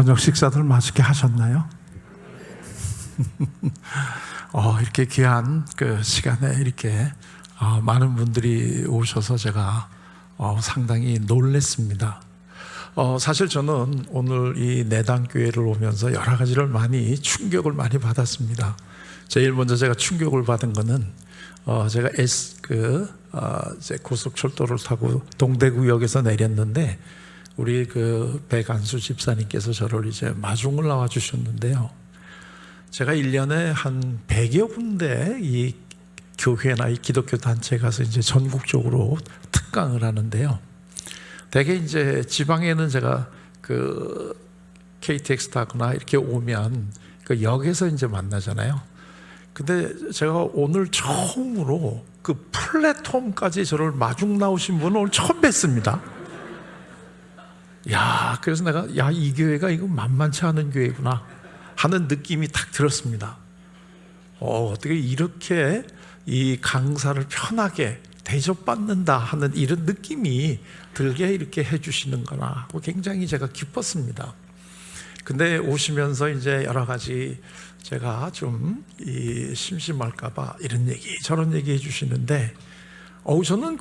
저녁 식사들 맛있게 하셨나요? 이렇게 귀한 그 시간에 이렇게 많은 분들이 오셔서 제가 상당히 놀랬습니다. 사실 저는 오늘 이 내당교회를 오면서 여러 가지를 많이 충격을 많이 받았습니다. 제일 먼저 제가 충격을 받은 거는 제가 이제 고속철도를 타고 동대구역에서 내렸는데 우리 그 백안수 집사님께서 저를 이제 마중을 나와 주셨는데요. 제가 1년에 한 100여 군데 이 교회나 이 기독교 단체에 가서 이제 전국적으로 특강을 하는데요. 대개 이제 지방에는 제가 그 KTX 타거나 이렇게 오면 그 역에서 이제 만나잖아요. 근데 제가 오늘 처음으로 그 플랫폼까지 저를 마중 나오신 분은 오늘 처음 뵀습니다. 그래서 내가 이 교회가 이거 만만치 않은 교회구나 하는 느낌이 딱 들었습니다. 어떻게 이렇게 이 강사를 편하게 대접받는다 하는 이런 느낌이 들게 이렇게 해주시는구나 하고 굉장히 제가 기뻤습니다. 근데 오시면서 이제 여러 가지 제가 좀 심심할까봐 이런 얘기 저런 얘기 해주시는데 저는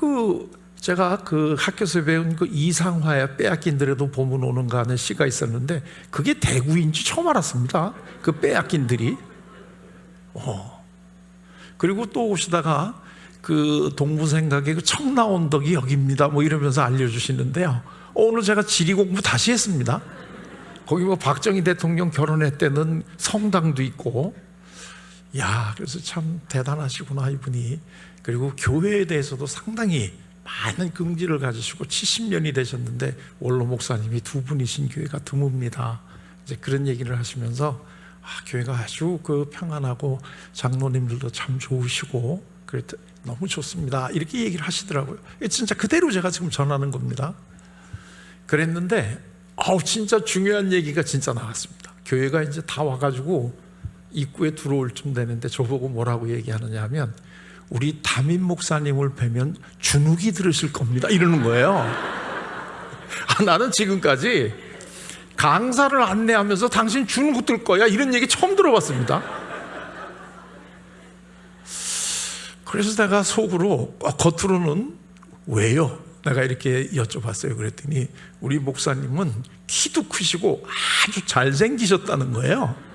제가 그 학교에서 배운 그 이상화야 빼앗긴 들에도 봄은 오는가 하는 시가 있었는데 그게 대구인지 처음 알았습니다. 그 빼앗긴들이. 그리고 또 오시다가 그 동부생각의 그 청라온덕이 여기입니다 뭐 이러면서 알려주시는데요. 오늘 제가 지리 공부 다시 했습니다. 거기 뭐 박정희 대통령 결혼했다는 성당도 있고, 그래서 참 대단하시구나 이분이. 그리고 교회에 대해서도 상당히 많은 긍지를 가지시고 70년이 되셨는데 원로 목사님이 두 분이신 교회가 드뭅니다. 이제 그런 얘기를 하시면서 교회가 아주 그 평안하고 장로님들도 참 좋으시고 그랬더 너무 좋습니다. 이렇게 얘기를 하시더라고요. 진짜 그대로 제가 지금 전하는 겁니다. 그랬는데 진짜 중요한 얘기가 진짜 나왔습니다. 교회가 이제 다 와가지고 입구에 들어올 쯤 되는데 저보고 뭐라고 얘기하느냐 하면 우리 담임 목사님을 뵈면 주눅이 들으실 겁니다 이러는 거예요. 나는 지금까지 강사를 안내하면서 당신 주눅 들 거야 이런 얘기 처음 들어봤습니다. 그래서 내가 속으로 겉으로는 왜요? 내가 이렇게 여쭤봤어요. 그랬더니 우리 목사님은 키도 크시고 아주 잘생기셨다는 거예요.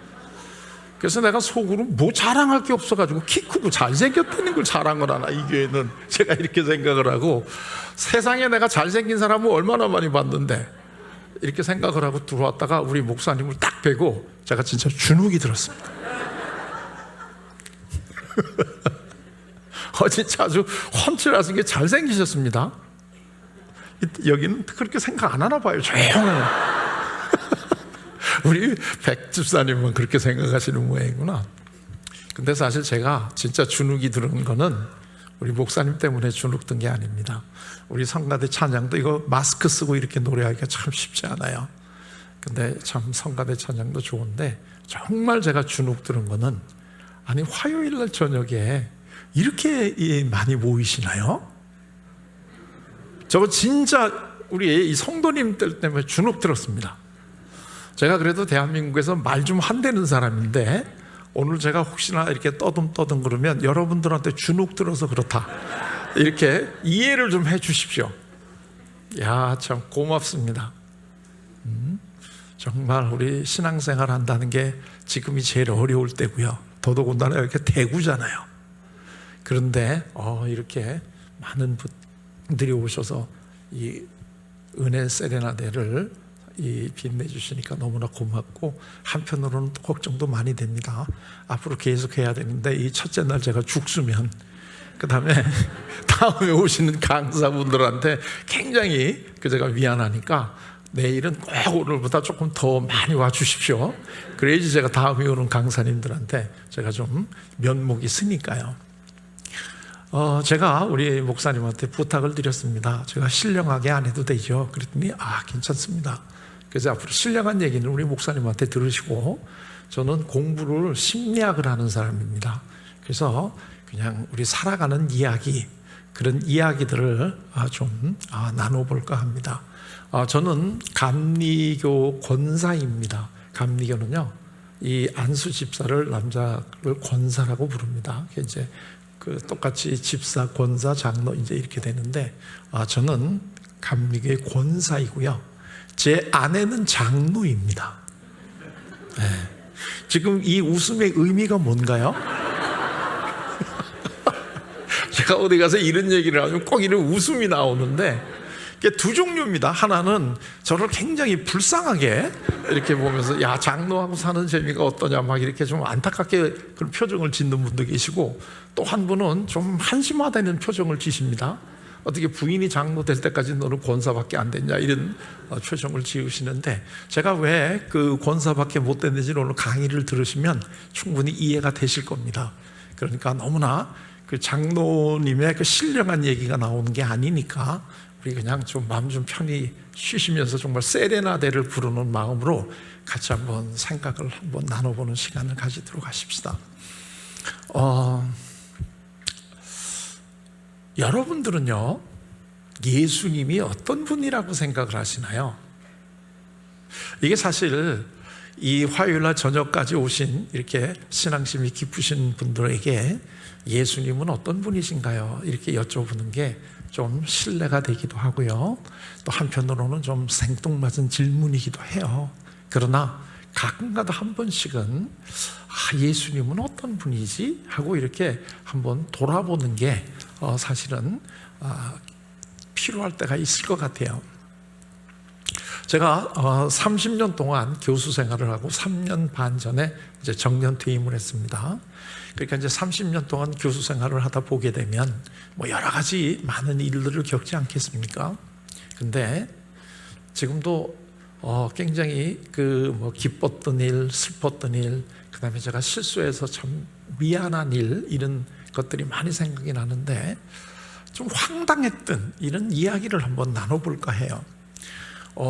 그래서 내가 속으로 뭐 자랑할 게 없어가지고 키 크고 잘생겼다는 걸 자랑을 하나 이 교회는. 제가 이렇게 생각을 하고 세상에 내가 잘생긴 사람은 얼마나 많이 봤는데 이렇게 생각을 하고 들어왔다가 우리 목사님을 딱 뵈고 제가 진짜 주눅이 들었습니다. 진짜 아주 훤칠하시게 잘생기셨습니다. 여기는 그렇게 생각 안 하나 봐요. 조용해요. 우리 백 집사님은 그렇게 생각하시는 모양이구나. 근데 사실 제가 진짜 주눅이 드는 거는 우리 목사님 때문에 주눅 든 게 아닙니다. 우리 성가대 찬양도 이거 마스크 쓰고 이렇게 노래하기가 참 쉽지 않아요. 근데 참 성가대 찬양도 좋은데 정말 제가 주눅 드는 거는 화요일 날 저녁에 이렇게 많이 모이시나요? 저거 진짜 우리 이 성도님들 때문에 주눅 들었습니다. 제가 그래도 대한민국에서 말 좀 한대는 사람인데 오늘 제가 혹시나 이렇게 떠듬 그러면 여러분들한테 주눅 들어서 그렇다 이렇게 이해를 좀 해 주십시오. 참 고맙습니다. 정말 우리 신앙생활 한다는 게 지금이 제일 어려울 때고요. 더더군다나 이렇게 대구잖아요. 그런데 이렇게 많은 분들이 오셔서 이 은혜 세레나데를 빛내주시니까 너무나 고맙고 한편으로는 걱정도 많이 됩니다. 앞으로 계속 해야 되는데 이 첫째 날 제가 죽수면 그 다음에 오시는 강사분들한테 굉장히 제가 미안하니까 내일은 꼭 오늘보다 조금 더 많이 와주십시오. 그래야지 제가 다음에 오는 강사님들한테 제가 좀 면목이 쓰니까요. 제가 우리 목사님한테 부탁을 드렸습니다. 제가 신령하게 안 해도 되죠? 그랬더니 괜찮습니다. 그래서 앞으로 신령한 얘기는 우리 목사님한테 들으시고 저는 공부를 심리학을 하는 사람입니다. 그래서 그냥 우리 살아가는 이야기 그런 이야기들을 좀 나눠볼까 합니다. 저는 감리교 권사입니다. 감리교는요, 이 안수 집사를 남자를 권사라고 부릅니다. 이제 그 똑같이 집사, 권사, 장로 이제 이렇게 되는데, 저는 감리교의 권사이고요. 제 아내는 장로입니다. 네. 지금 이 웃음의 의미가 뭔가요? 제가 어디 가서 이런 얘기를 하면 꼭 이런 웃음이 나오는데, 이게 두 종류입니다. 하나는 저를 굉장히 불쌍하게 이렇게 보면서 야, 장로하고 사는 재미가 어떠냐 막 이렇게 좀 안타깝게 그런 표정을 짓는 분도 계시고, 또 한 분은 좀 한심하다는 표정을 지십니다. 어떻게 부인이 장로 될 때까지 너는 권사밖에 안 됐냐 이런 표정을 지으시는데, 제가 왜 그 권사밖에 못 됐는지 오늘 강의를 들으시면 충분히 이해가 되실 겁니다. 그러니까 너무나 그 장로님의 그 신령한 얘기가 나오는 게 아니니까 우리 그냥 좀 마음 좀 편히 쉬시면서 정말 세레나데를 부르는 마음으로 같이 한번 생각을 한번 나눠보는 시간을 가지도록 하십시다. 여러분들은요, 예수님이 어떤 분이라고 생각을 하시나요? 이게 사실 이 화요일날 저녁까지 오신 이렇게 신앙심이 깊으신 분들에게 예수님은 어떤 분이신가요? 이렇게 여쭤보는 게 좀 신뢰가 되기도 하고요. 또 한편으로는 좀 생뚱맞은 질문이기도 해요. 그러나 가끔가다 한 번씩은 예수님은 어떤 분이지? 하고 이렇게 한번 돌아보는 게 사실은 필요할 때가 있을 것 같아요. 제가 30년 동안 교수 생활을 하고 3년 반 전에 이제 정년 퇴임을 했습니다. 그러니까 이제 30년 동안 교수 생활을 하다 보게 되면 뭐 여러 가지 많은 일들을 겪지 않겠습니까? 근데 지금도 굉장히 뭐 기뻤던 일, 슬펐던 일, 그다음에 제가 실수해서 참 미안한 일, 이런 것들이 많이 생각이 나는데, 좀 황당했던 이런 이야기를 한번 나눠볼까 해요.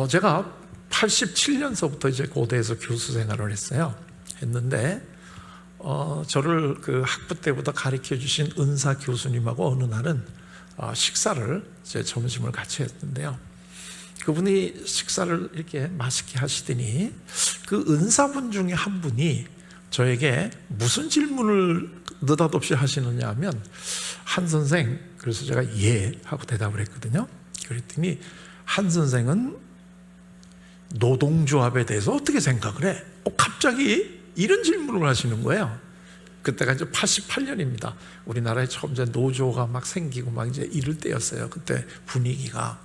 제가 87년서부터 이제 고대에서 교수 생활을 했는데, 저를 그 학부 때부터 가르쳐 주신 은사 교수님하고 어느 날은 식사를, 이제 점심을 같이 했는데요. 그분이 식사를 이렇게 맛있게 하시더니 그 은사분 중에 한 분이 저에게 무슨 질문을 느닷없이 하시느냐 하면, 한 선생, 그래서 제가 예 하고 대답을 했거든요. 그랬더니 한 선생은 노동조합에 대해서 어떻게 생각을 해? 갑자기 이런 질문을 하시는 거예요. 그때가 이제 88년입니다. 우리나라에 처음 이제 노조가 막 생기고 막 이제 이럴 때였어요. 그때 분위기가.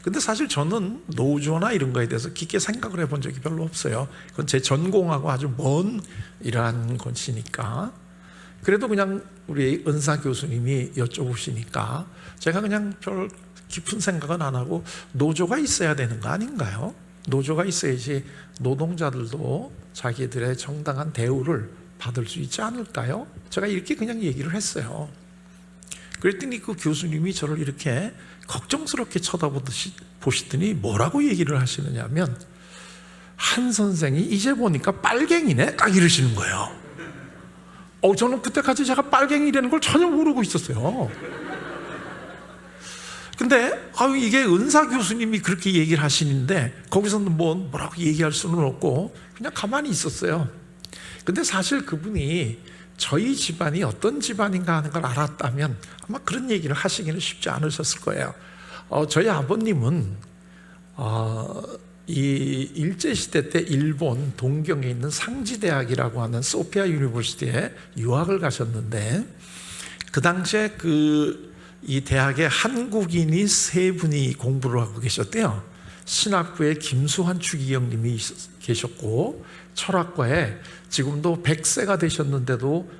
근데 사실 저는 노조나 이런 거에 대해서 깊게 생각을 해본 적이 별로 없어요. 그건 제 전공하고 아주 먼 이러한 것이니까. 그래도 그냥 우리 은사 교수님이 여쭤보시니까 제가 그냥 별 깊은 생각은 안 하고, 노조가 있어야 되는 거 아닌가요? 노조가 있어야지 노동자들도 자기들의 정당한 대우를 받을 수 있지 않을까요? 제가 이렇게 그냥 얘기를 했어요. 그랬더니 그 교수님이 저를 이렇게 걱정스럽게 쳐다보시더니 뭐라고 얘기를 하시느냐면, 한 선생이 이제 보니까 빨갱이네? 딱 이러시는 거예요. 저는 그때까지 제가 빨갱이라는 걸 전혀 모르고 있었어요. 근데 이게 은사 교수님이 그렇게 얘기를 하시는데 거기서는 뭐라고 얘기할 수는 없고 그냥 가만히 있었어요. 근데 사실 그분이 저희 집안이 어떤 집안인가 하는 걸 알았다면 아마 그런 얘기를 하시기는 쉽지 않으셨을 거예요. 저희 아버님은 이 일제시대 때 일본 동경에 있는 상지대학이라고 하는 소피아 유니버시티에 유학을 가셨는데, 그 당시에 이 대학에 한국인이 3분이 공부를 하고 계셨대요. 신학부에 김수환 추기경님이 계셨고, 철학과에 지금도 100세가 되셨는데도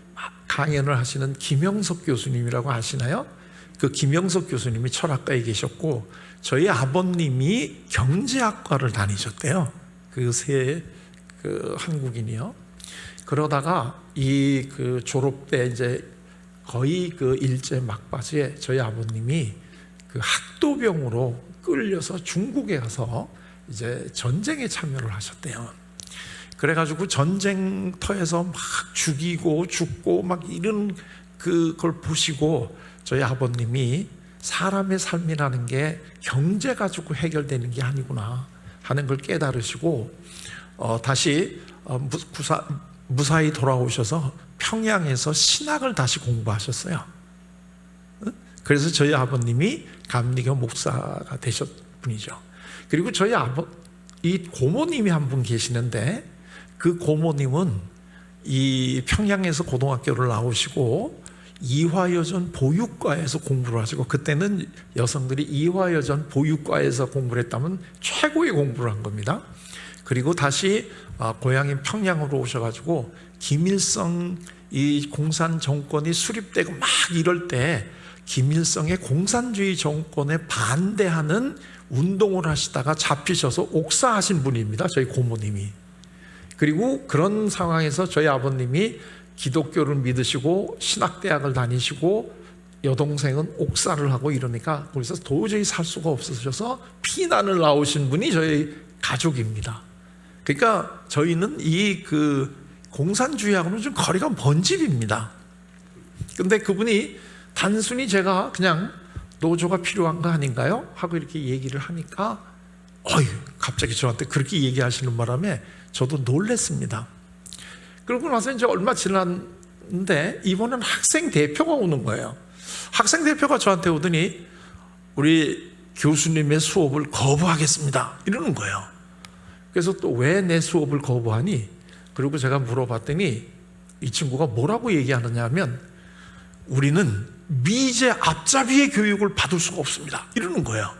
강연을 하시는 김영석 교수님이라고 아시나요? 그 김영석 교수님이 철학과에 계셨고, 저희 아버님이 경제학과를 다니셨대요. 그 한국인이요. 그러다가 졸업 때 이제 거의 일제 막바지에 저희 아버님이 학도병으로 끌려서 중국에 가서 이제 전쟁에 참여를 하셨대요. 그래가지고 전쟁터에서 막 죽이고 죽고 막 이런 그걸 보시고 저희 아버님이 사람의 삶이라는 게 경제 가지고 해결되는 게 아니구나 하는 걸 깨달으시고 다시 무사히 돌아오셔서 평양에서 신학을 다시 공부하셨어요. 그래서 저희 아버님이 감리교 목사가 되셨 분이죠. 그리고 저희 이 고모님이 한 분 계시는데 그 고모님은 이 평양에서 고등학교를 나오시고 이화여전 보육과에서 공부를 하시고, 그때는 여성들이 이화여전 보육과에서 공부를 했다면 최고의 공부를 한 겁니다. 그리고 다시 고향인 평양으로 오셔가지고 김일성 이 공산 정권이 수립되고 막 이럴 때 김일성의 공산주의 정권에 반대하는 운동을 하시다가 잡히셔서 옥사하신 분입니다, 저희 고모님이. 그리고 그런 상황에서 저희 아버님이 기독교를 믿으시고 신학대학을 다니시고 여동생은 옥사를 하고 이러니까 거기서 도저히 살 수가 없으셔서 피난을 나오신 분이 저희 가족입니다. 그러니까 저희는 이 공산주의하고는 좀 거리가 먼 집입니다. 근데 그분이 단순히 제가 그냥 노조가 필요한 거 아닌가요? 하고 이렇게 얘기를 하니까 갑자기 저한테 그렇게 얘기하시는 바람에 저도 놀랬습니다. 그러고 나서 이제 얼마 지났는데 이번엔 학생 대표가 오는 거예요. 학생 대표가 저한테 오더니 우리 교수님의 수업을 거부하겠습니다 이러는 거예요. 그래서 또 왜 내 수업을 거부하니? 그리고 제가 물어봤더니 이 친구가 뭐라고 얘기하느냐 하면 우리는 미제 앞잡이의 교육을 받을 수가 없습니다 이러는 거예요.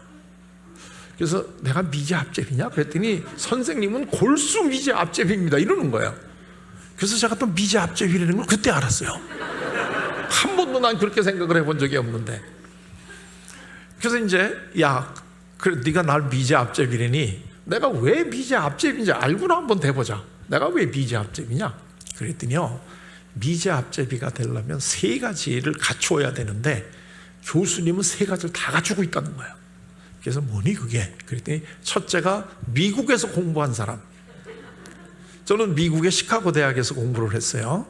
그래서 내가 미제 앞잡이냐? 그랬더니 선생님은 골수 미제 앞잡이입니다 이러는 거예요. 그래서 제가 또 미제 앞잡이라는 걸 그때 알았어요. 한 번도 난 그렇게 생각을 해본 적이 없는데. 그래서 이제 그래 네가 날 미제 앞잡이라니 내가 왜 미제 앞잡이인지 알고나 한번 대보자. 내가 왜 미제 앞잡이냐? 그랬더니요, 미제 앞잡이가 되려면 3가지를 갖추어야 되는데 교수님은 3가지를 다 갖추고 있다는 거예요. 그래서 뭐니 그게? 그랬더니 첫째가 미국에서 공부한 사람. 저는 미국의 시카고 대학에서 공부를 했어요.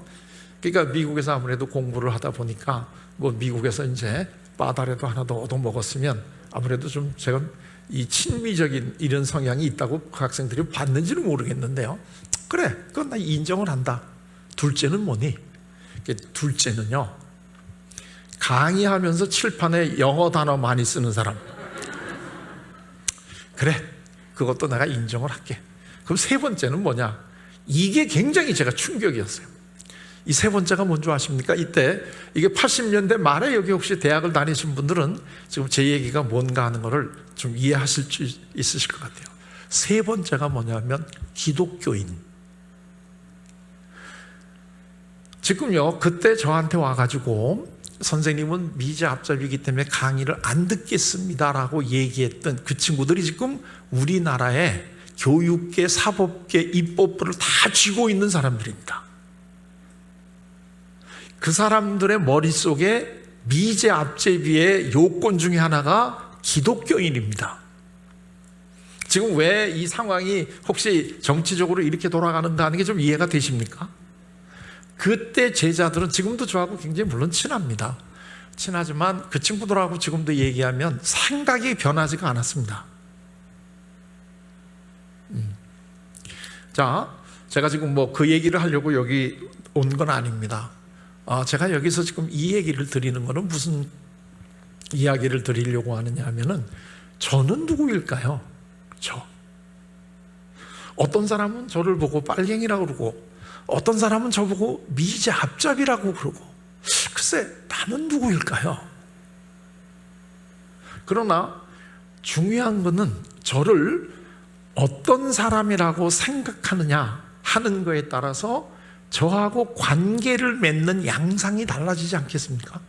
그러니까 미국에서 아무래도 공부를 하다 보니까 미국에서 이제 바다라도 하나 더 얻어먹었으면 아무래도 좀 제가 이 친미적인 이런 성향이 있다고 그 학생들이 봤는지는 모르겠는데요. 그래, 그건 나 인정을 한다. 둘째는 뭐니? 둘째는요, 강의하면서 칠판에 영어 단어 많이 쓰는 사람. 그래, 그것도 내가 인정을 할게. 그럼 3번째는 뭐냐? 이게 굉장히 제가 충격이었어요. 이 3번째가 뭔지 아십니까? 이때 이게 80년대 말에 여기 혹시 대학을 다니신 분들은 지금 제 얘기가 뭔가 하는 거를 좀 이해하실 수 있으실 것 같아요. 3번째가 뭐냐면 기독교인. 지금요, 그때 저한테 와가지고 선생님은 미제 앞잡이기 때문에 강의를 안 듣겠습니다라고 얘기했던 그 친구들이 지금 우리나라의 교육계, 사법계, 입법부를 다 쥐고 있는 사람들입니다. 그 사람들의 머릿속에 미제 앞제비의 요건 중에 하나가 기독교인입니다. 지금 왜 이 상황이 혹시 정치적으로 이렇게 돌아가는가 하는 게 좀 이해가 되십니까? 그때 제자들은 지금도 저하고 굉장히 물론 친합니다. 친하지만 그 친구들하고 지금도 얘기하면 생각이 변하지가 않았습니다. 자, 제가 지금 그 얘기를 하려고 여기 온 건 아닙니다. 제가 여기서 지금 이 얘기를 드리는 거는 무슨 이야기를 드리려고 하느냐 하면은 저는 누구일까요? 어떤 사람은 저를 보고 빨갱이라고 그러고 어떤 사람은 저보고 미제 앞잡이라고 그러고 글쎄 나는 누구일까요? 그러나 중요한 것은 저를 어떤 사람이라고 생각하느냐 하는 거에 따라서 저하고 관계를 맺는 양상이 달라지지 않겠습니까?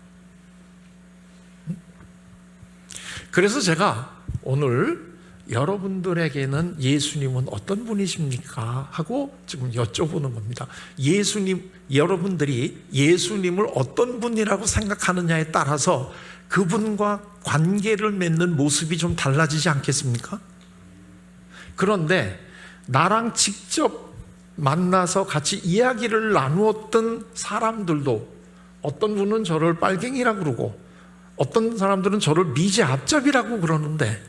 그래서 제가 오늘 여러분들에게는 예수님은 어떤 분이십니까? 하고 지금 여쭤보는 겁니다. 여러분들이 예수님을 어떤 분이라고 생각하느냐에 따라서 그분과 관계를 맺는 모습이 좀 달라지지 않겠습니까? 그런데 나랑 직접 만나서 같이 이야기를 나누었던 사람들도 어떤 분은 저를 빨갱이라고 그러고 어떤 사람들은 저를 미제 앞잡이라고 그러는데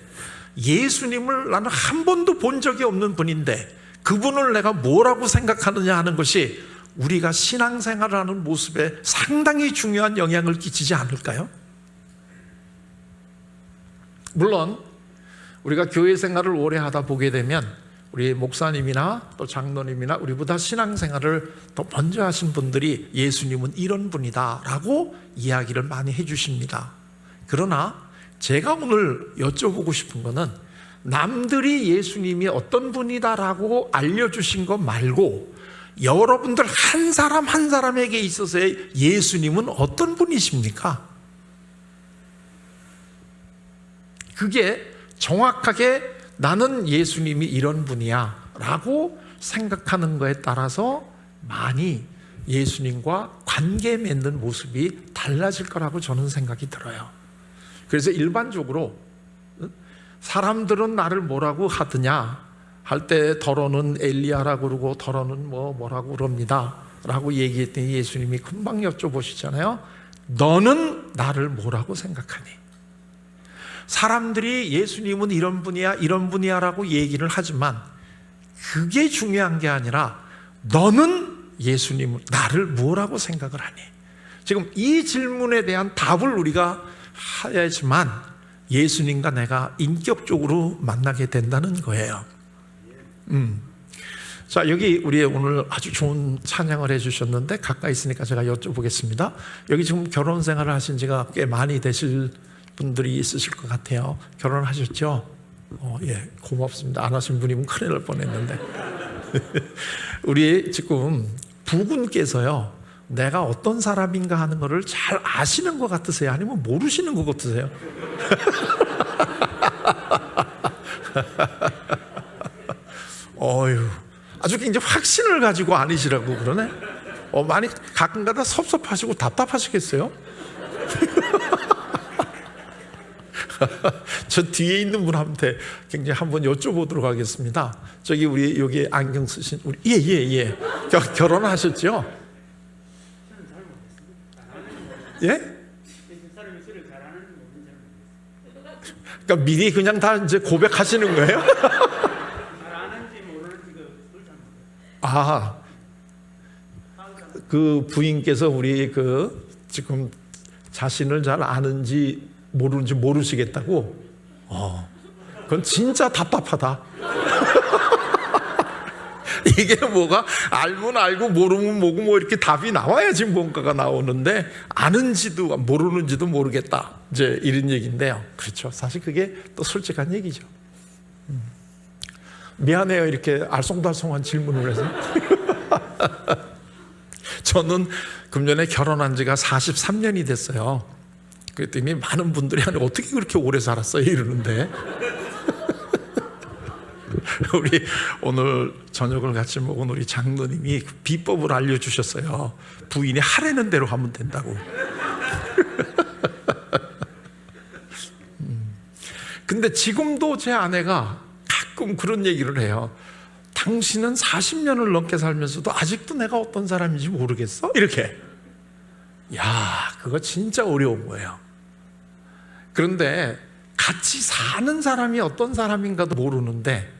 예수님을 나는 한 번도 본 적이 없는 분인데 그분을 내가 뭐라고 생각하느냐 하는 것이 우리가 신앙생활을 하는 모습에 상당히 중요한 영향을 끼치지 않을까요? 물론 우리가 교회 생활을 오래 하다 보게 되면 우리 목사님이나 또 장로님이나 우리보다 신앙생활을 더 먼저 하신 분들이 예수님은 이런 분이다 라고 이야기를 많이 해주십니다. 그러나 제가 오늘 여쭤보고 싶은 것은 남들이 예수님이 어떤 분이다라고 알려주신 것 말고 여러분들 한 사람 한 사람에게 있어서의 예수님은 어떤 분이십니까? 그게 정확하게 나는 예수님이 이런 분이야 라고 생각하는 거에 따라서 많이 예수님과 관계 맺는 모습이 달라질 거라고 저는 생각이 들어요. 그래서 일반적으로 사람들은 나를 뭐라고 하느냐 할 때 더러는 엘리야라고 그러고 더러는 뭐라고 그럽니다 라고 얘기했더니 예수님이 금방 여쭤보시잖아요. 너는 나를 뭐라고 생각하니? 사람들이 예수님은 이런 분이야 이런 분이야 라고 얘기를 하지만 그게 중요한 게 아니라 너는 예수님을 나를 뭐라고 생각을 하니? 지금 이 질문에 대한 답을 우리가 해야지만 예수님과 내가 인격적으로 만나게 된다는 거예요. 자, 여기 우리 오늘 아주 좋은 찬양을 해주셨는데 가까이 있으니까 제가 여쭤보겠습니다. 여기 지금 결혼 생활을 하신 지가 꽤 많이 되실 분들이 있으실 것 같아요. 결혼하셨죠? 예, 고맙습니다. 안 하신 분이면 큰일 날 뻔했는데 우리 지금 부군께서요 내가 어떤 사람인가 하는 것을 잘 아시는 것 같으세요? 아니면 모르시는 것 같으세요? 어휴, 아주 굉장히 확신을 가지고 아니시라고 그러네. 많이 가끔가다 섭섭하시고 답답하시겠어요? 저 뒤에 있는 분한테 굉장히 한번 여쭤보도록 하겠습니다. 저기 우리 여기 안경 쓰신 우리 예. 결혼하셨죠? 예? 그러니까 미리 그냥 다 이제 고백하시는 거예요? 아, 그 부인께서 우리 그 지금 자신을 잘 아는지 모르는지 모르시겠다고? 그건 진짜 답답하다. 이게 뭐가 알면 알고 모르면 뭐고 뭐 이렇게 답이 나와야지 뭔가가 나오는데 아는지도 모르는지도 모르겠다. 이제 이런 얘기인데요. 그렇죠. 사실 그게 또 솔직한 얘기죠. 미안해요. 이렇게 알쏭달쏭한 질문을 해서. 저는 금년에 결혼한 지가 43년이 됐어요. 그랬더니 많은 분들이 아니 어떻게 그렇게 오래 살았어요? 이러는데 우리 오늘 저녁을 같이 먹은 우리 장로님이 그 비법을 알려주셨어요. 부인이 하라는 대로 하면 된다고. 근데 지금도 제 아내가 가끔 그런 얘기를 해요. 당신은 40년을 넘게 살면서도 아직도 내가 어떤 사람인지 모르겠어? 이렇게. 야, 그거 진짜 어려운 거예요. 그런데 같이 사는 사람이 어떤 사람인가도 모르는데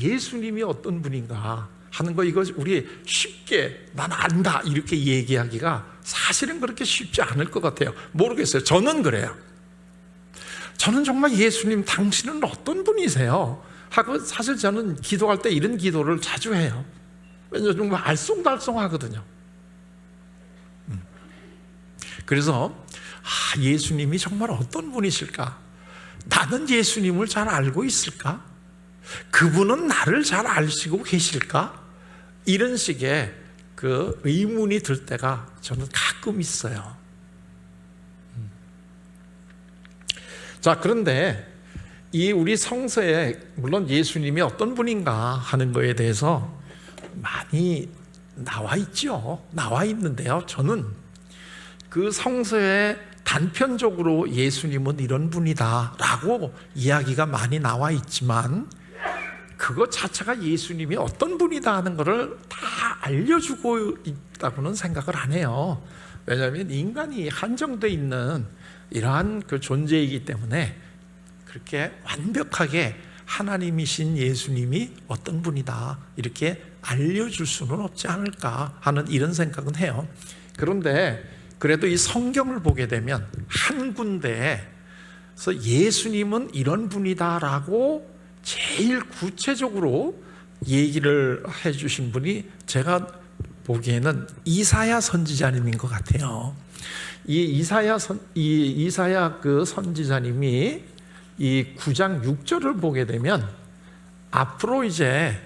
예수님이 어떤 분인가 하는 거 이거 우리 쉽게 난 안다 이렇게 얘기하기가 사실은 그렇게 쉽지 않을 것 같아요. 모르겠어요. 저는 그래요. 저는 정말 예수님 당신은 어떤 분이세요? 하고 사실 저는 기도할 때 이런 기도를 자주 해요. 왜냐하면 정말 알쏭달쏭하거든요. 그래서 예수님이 정말 어떤 분이실까? 나는 예수님을 잘 알고 있을까? 그분은 나를 잘 아시고 계실까? 이런 식의 그 의문이 들 때가 저는 가끔 있어요. 자, 그런데 이 우리 성서에 물론 예수님이 어떤 분인가 하는 거에 대해서 많이 나와 있죠. 나와 있는데요. 저는 그 성서에 단편적으로 예수님은 이런 분이다 라고 이야기가 많이 나와 있지만 그것 자체가 예수님이 어떤 분이다 하는 것을 다 알려주고 있다고는 생각을 안 해요. 왜냐하면 인간이 한정되어 있는 이러한 그 존재이기 때문에 그렇게 완벽하게 하나님이신 예수님이 어떤 분이다 이렇게 알려줄 수는 없지 않을까 하는 이런 생각은 해요. 그런데 그래도 이 성경을 보게 되면 한 군데에서 예수님은 이런 분이다라고 제일 구체적으로 얘기를 해주신 분이 제가 보기에는 이사야 선지자님인 것 같아요. 이 이사야 그 선지자님이 이 9장 6절을 보게 되면 앞으로 이제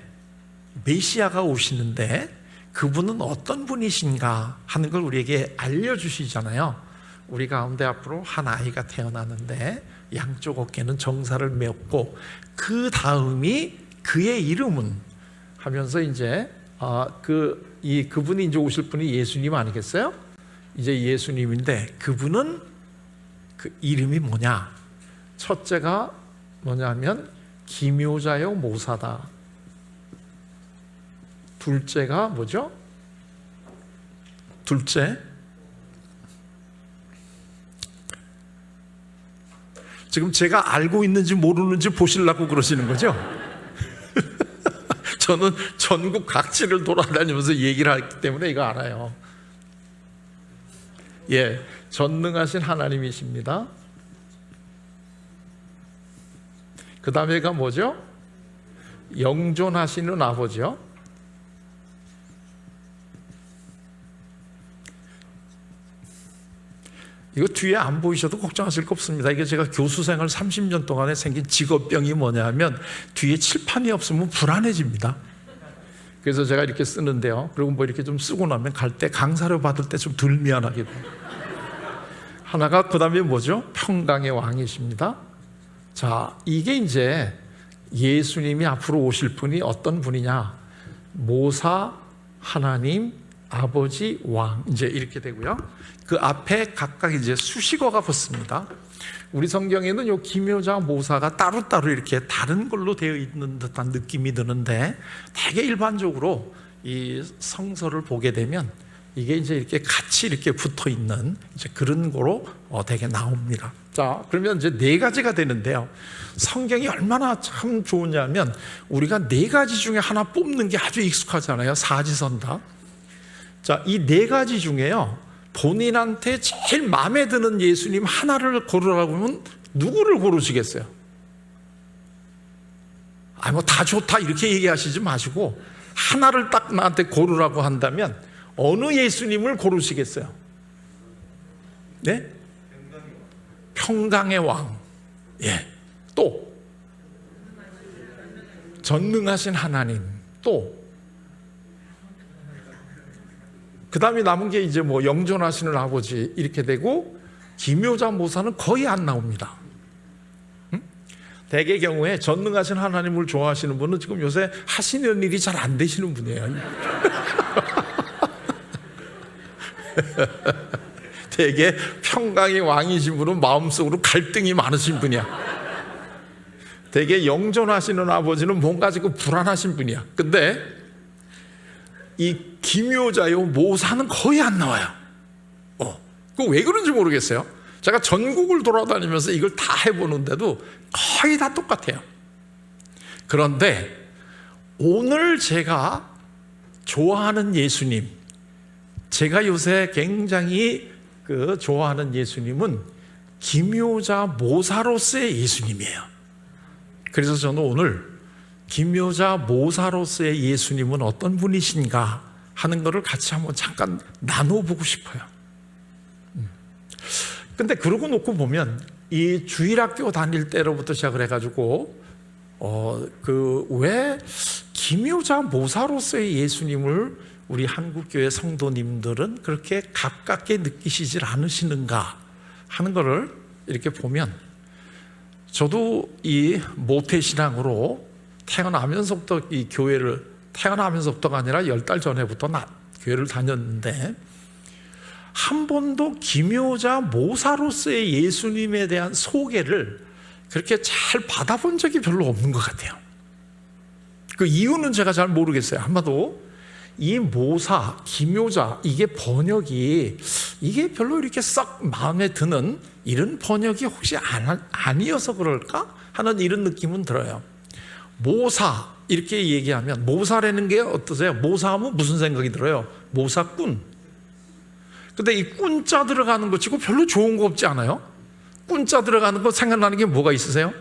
메시아가 오시는데 그분은 어떤 분이신가 하는 걸 우리에게 알려주시잖아요. 우리 가운데 앞으로 한 아이가 태어나는데 양쪽 어깨는 정사를 메었고 그 다음이 그의 이름은 하면서 이제 그분이 이제 오실 분이 예수님 아니겠어요? 이제 예수님인데 그분은 그 이름이 뭐냐? 첫째가 뭐냐면 기묘자요 모사다. 둘째가 뭐죠? 둘째 지금 제가 알고 있는지 모르는지 보시려고 그러시는 거죠? 저는 전국 각지를 돌아다니면서 얘기를 하기 때문에 이거 알아요. 예, 전능하신 하나님이십니다. 그 다음에가 뭐죠? 영존하시는 아버지요. 이거 뒤에 안 보이셔도 걱정하실 거 없습니다. 이게 제가 교수 생활 30년 동안에 생긴 직업병이 뭐냐면 뒤에 칠판이 없으면 불안해집니다. 그래서 제가 이렇게 쓰는데요. 그리고 뭐 이렇게 좀 쓰고 나면 갈 때 강사료 받을 때 좀 덜 미안하게 돼요. 하나가 그 다음에 뭐죠? 평강의 왕이십니다. 자, 이게 이제 예수님이 앞으로 오실 분이 어떤 분이냐? 모사, 하나님, 아버지, 왕 이제 이렇게 되고요. 그 앞에 각각 이제 수식어가 붙습니다. 우리 성경에는 요 기묘자, 모사가 따로따로 이렇게 다른 걸로 되어 있는 듯한 느낌이 드는데 되게 일반적으로 이 성서를 보게 되면 이게 이제 이렇게 같이 이렇게 붙어 있는 이제 그런 거로 되게 나옵니다. 자, 그러면 이제 네 가지가 되는데요. 성경이 얼마나 참 좋으냐면 우리가 네 가지 중에 하나 뽑는 게 아주 익숙하잖아요. 사지선다. 자, 이 네 가지 중에요. 본인한테 제일 마음에 드는 예수님 하나를 고르라고 하면 누구를 고르시겠어요? 뭐 다 좋다 이렇게 얘기하시지 마시고 하나를 딱 나한테 고르라고 한다면 어느 예수님을 고르시겠어요? 네? 평강의 왕. 예. 또 전능하신 하나님. 또 그 다음에 남은 게 이제 뭐 영존하시는 아버지 이렇게 되고 기묘자 모사는 거의 안 나옵니다. 대개 경우에 전능하신 하나님을 좋아하시는 분은 지금 요새 하시는 일이 잘 안 되시는 분이에요. 대개 평강의 왕이신 분은 마음속으로 갈등이 많으신 분이야. 대개 영존하시는 아버지는 뭔가 지금 불안하신 분이야. 근데 이 기묘자요 모사는 거의 안 나와요. 그거 왜 그런지 모르겠어요. 제가 전국을 돌아다니면서 이걸 다 해보는데도 거의 다 똑같아요. 그런데 오늘 제가 좋아하는 예수님, 제가 요새 굉장히 좋아하는 예수님은 기묘자 모사로서의 예수님이에요. 그래서 저는 오늘 기묘자 모사로서의 예수님은 어떤 분이신가 하는 것을 같이 한번 잠깐 나눠보고 싶어요. 근데 그러고 놓고 보면 이 주일학교 다닐 때로부터 시작을 해가지고 왜 기묘자 모사로서의 예수님을 우리 한국교회 성도님들은 그렇게 가깝게 느끼시질 않으시는가 하는 것을 이렇게 보면 저도 이 모태신앙으로 태어나면서부터 이 교회를 태어나면서부터가 아니라 10달 전에부터 교회를 다녔는데 한 번도 기묘자 모사로서의 예수님에 대한 소개를 그렇게 잘 받아본 적이 별로 없는 것 같아요. 그 이유는 제가 잘 모르겠어요. 아마도 이 모사, 기묘자, 이게 번역이 이게 별로 이렇게 썩 마음에 드는 이런 번역이 혹시 아니어서 그럴까 하는 이런 느낌은 들어요. 모사 이렇게 얘기하면, 모사라는 게 어떠세요? 모사하면 무슨 생각이 들어요? 모사꾼. 근데 이 꾼자 들어가는 거 치고 별로 좋은 거 없지 않아요? 꾼자 들어가는 거 생각나는 게 뭐가 있으세요?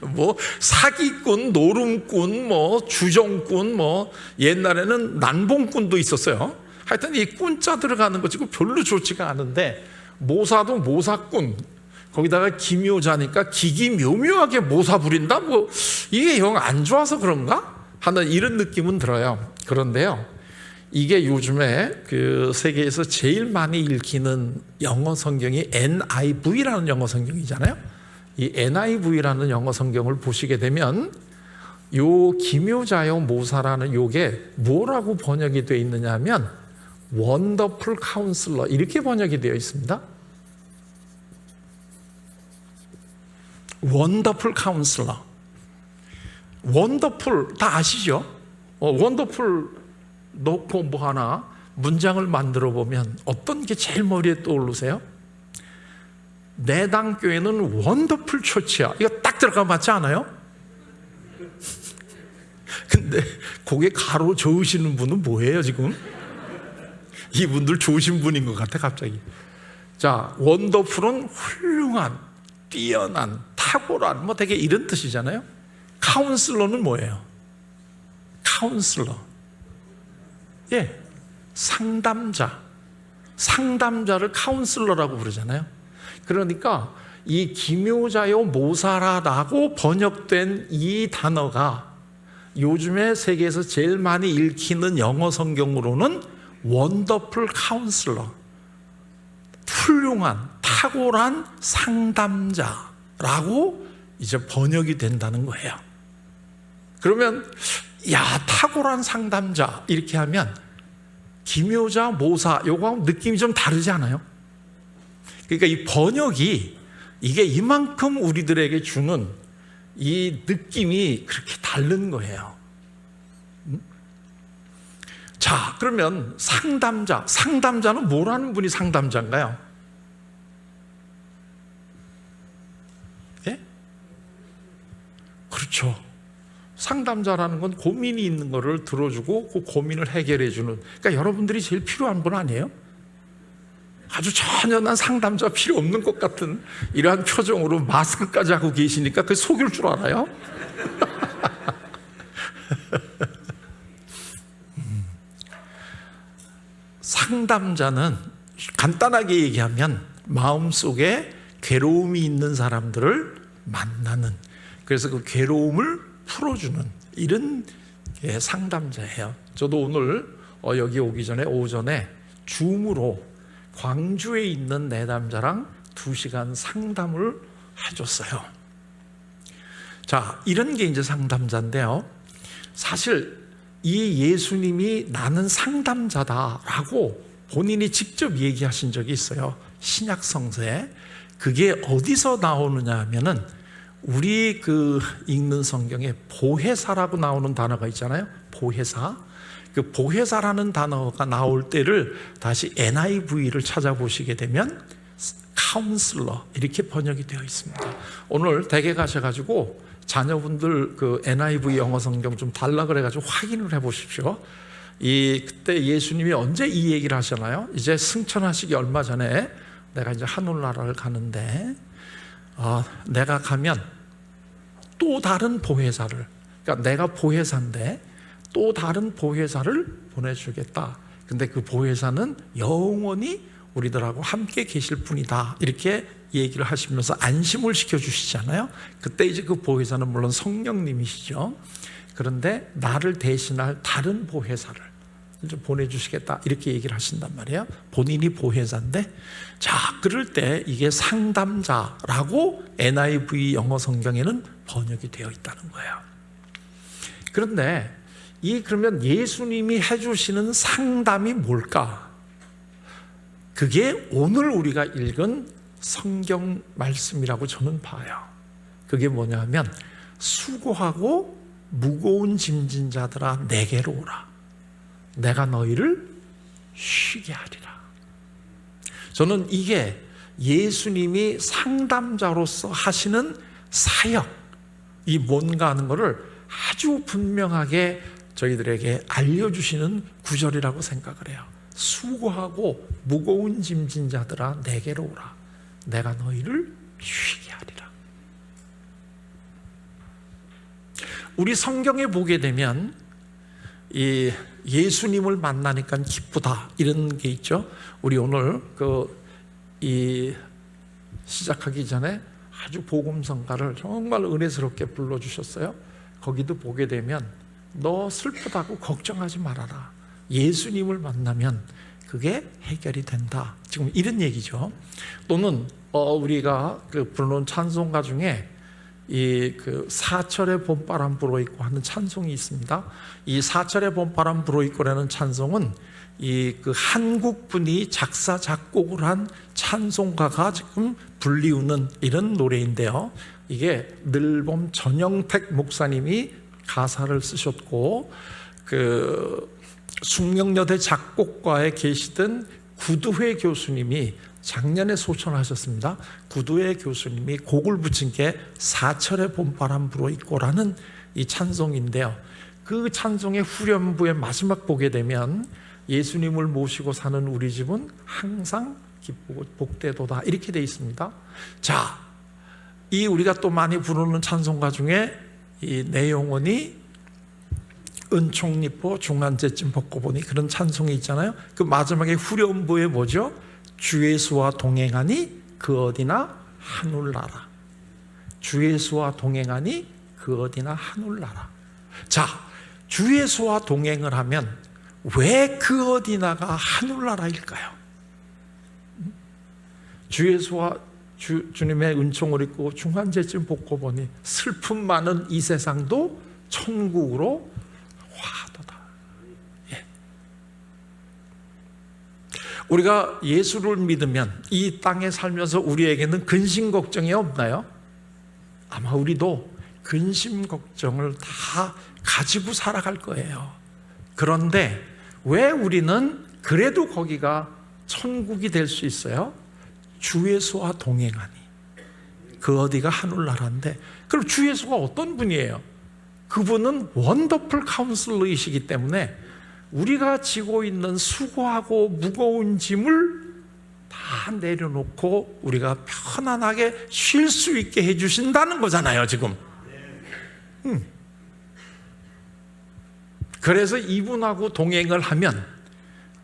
뭐 사기꾼, 노름꾼, 뭐 주정꾼, 뭐 옛날에는 난봉꾼도 있었어요. 하여튼 이 꾼자 들어가는 거 치고 별로 좋지가 않은데, 모사도 모사꾼, 거기다가 기묘자니까 기기묘묘하게 모사 부린다? 뭐 이게 영 안 좋아서 그런가? 하는 이런 느낌은 들어요. 그런데요, 이게 요즘에 그 세계에서 제일 많이 읽히는 영어 성경이 NIV라는 영어 성경이잖아요. 이 NIV라는 영어 성경을 보시게 되면 요 기묘자요 모사라는 요게 뭐라고 번역이 되어 있느냐 하면 원더풀 카운슬러 이렇게 번역이 되어 있습니다. 원더풀 카운슬러. 원더풀 다 아시죠? 원더풀 넣고 뭐 하나 문장을 만들어 보면 어떤 게 제일 머리에 떠오르세요? 내당 교회는 원더풀 처치야. 이거 딱 들어가 맞지 않아요? 근데 거기에 가로 저으시는 분은 뭐예요 지금? 이분들 좋으신 분인 것 같아 갑자기. 자, 원더풀은 훌륭한, 뛰어난, 탁월한 뭐 되게 이런 뜻이잖아요. 카운슬러는 뭐예요? 카운슬러. 예, 상담자. 상담자를 카운슬러라고 부르잖아요. 그러니까 이 기묘자요 모사라라고 번역된 이 단어가 요즘에 세계에서 제일 많이 읽히는 영어 성경으로는 원더풀 카운슬러, 훌륭한 탁월한 상담자라고 이제 번역이 된다는 거예요. 그러면 야, 탁월한 상담자 이렇게 하면 기묘자 모사 요거하고 느낌이 좀 다르지 않아요? 그러니까 이 번역이 이게 이만큼 우리들에게 주는 이 느낌이 그렇게 다른 거예요. 자, 그러면 상담자는 뭐라는 분이 상담자인가요? 예? 그렇죠. 상담자라는 건 고민이 있는 거를 들어주고 그 고민을 해결해 주는, 그러니까 여러분들이 제일 필요한 분 아니에요? 아주 전혀 난 상담자 필요 없는 것 같은 이러한 표정으로 마스크까지 하고 계시니까 그게 속일 줄 알아요? 상담자는 간단하게 얘기하면 마음속에 괴로움이 있는 사람들을 만나는, 그래서 그 괴로움을 풀어주는 이런 게 상담자예요. 저도 오늘 여기 오기 전에 오전에 줌으로 광주에 있는 내담자랑 2시간 상담을 해줬어요. 자, 이런 게 이제 상담자인데요. 사실 이 예수님이 나는 상담자다라고 본인이 직접 얘기하신 적이 있어요. 신약 성서에. 그게 어디서 나오느냐 하면은 우리 그 읽는 성경에 보혜사라고 나오는 단어가 있잖아요. 보혜사. 그 보혜사라는 단어가 나올 때를 다시 NIV를 찾아보시게 되면 카운슬러 이렇게 번역이 되어 있습니다. 오늘 댁에 가셔가지고 자녀분들 그 NIV 영어 성경 좀 달라 그래가지고 확인을 해보십시오. 그때 예수님이 언제 이 얘기를 하셨나요? 이제 승천하시기 얼마 전에 내가 이제 하늘나라를 가는데 내가 가면 또 다른 보혜사를, 그러니까 내가 보혜사인데 또 다른 보혜사를 보내주겠다. 근데 그 보혜사는 영원히 우리들하고 함께 계실 분이다. 이렇게 얘기를 하시면서 안심을 시켜주시잖아요. 그때 이제 그 보혜사는 물론 성령님이시죠. 그런데 나를 대신할 다른 보혜사를 이제 보내주시겠다. 이렇게 얘기를 하신단 말이에요. 본인이 보혜사인데, 자, 그럴 때 이게 상담자라고 NIV 영어 성경에는 번역이 되어 있다는 거예요. 그런데 그러면 예수님이 해주시는 상담이 뭘까? 그게 오늘 우리가 읽은 성경 말씀이라고 저는 봐요. 그게 뭐냐 하면 수고하고 무거운 짐진 자들아 내게로 오라. 내가 너희를 쉬게 하리라. 저는 이게 예수님이 상담자로서 하시는 사역, 이 뭔가 하는 것을 아주 분명하게 저희들에게 알려주시는 구절이라고 생각을 해요. 수고하고 무거운 짐진 자들아 내게로 오라. 내가 너희를 쉬게 하리라. 우리 성경에 보게 되면 이 예수님을 만나니까 기쁘다 이런 게 있죠. 우리 오늘 시작하기 전에 아주 복음성가를 정말 은혜스럽게 불러주셨어요. 거기도 보게 되면 너 슬프다고 걱정하지 말아라. 예수님을 만나면 그게 해결이 된다. 지금 이런 얘기죠. 또는 우리가 부르는 찬송가 중에 사철의 봄바람 불어있고 하는 찬송이 있습니다. 이 사철의 봄바람 불어있고라는 찬송은 한국 분이 작사 작곡을 한 찬송가가 지금 불리우는 이런 노래인데요. 이게 늘봄 전영택 목사님이 가사를 쓰셨고 숙명여대 작곡과에 계시던 구두회 교수님이 작년에 소천하셨습니다. 구두회 교수님이 곡을 붙인 게 사철의 봄바람 불어있고라는 이 찬송인데요. 그 찬송의 후렴부의 마지막 보게 되면 예수님을 모시고 사는 우리 집은 항상 기쁘고 복되도다 이렇게 되어 있습니다. 자, 이 우리가 또 많이 부르는 찬송가 중에 이 내용원이 은총리포 중한제쯤 벗고 보니 그런 찬송이 있잖아요. 그 마지막에 후렴부에 뭐죠? 주 예수와 동행하니 그 어디나 하늘나라. 주 예수와 동행하니 그 어디나 하늘나라. 자, 주 예수와 동행을 하면 왜 그 어디나가 하늘나라일까요? 주 예수와 주님의 은총을 입고 중한제쯤 벗고 보니 슬픔 많은 이 세상도 천국으로 화도다. 예. 우리가 예수를 믿으면 이 땅에 살면서 우리에게는 근심 걱정이 없나요? 아마 우리도 근심 걱정을 다 가지고 살아갈 거예요. 그런데 왜 우리는 그래도 거기가 천국이 될 수 있어요? 주 예수와 동행하니 그 어디가 하늘나라인데, 그럼 주 예수가 어떤 분이에요? 그분은 원더풀 카운슬러이시기 때문에 우리가 지고 있는 수고하고 무거운 짐을 다 내려놓고 우리가 편안하게 쉴 수 있게 해주신다는 거잖아요 지금. 그래서 이분하고 동행을 하면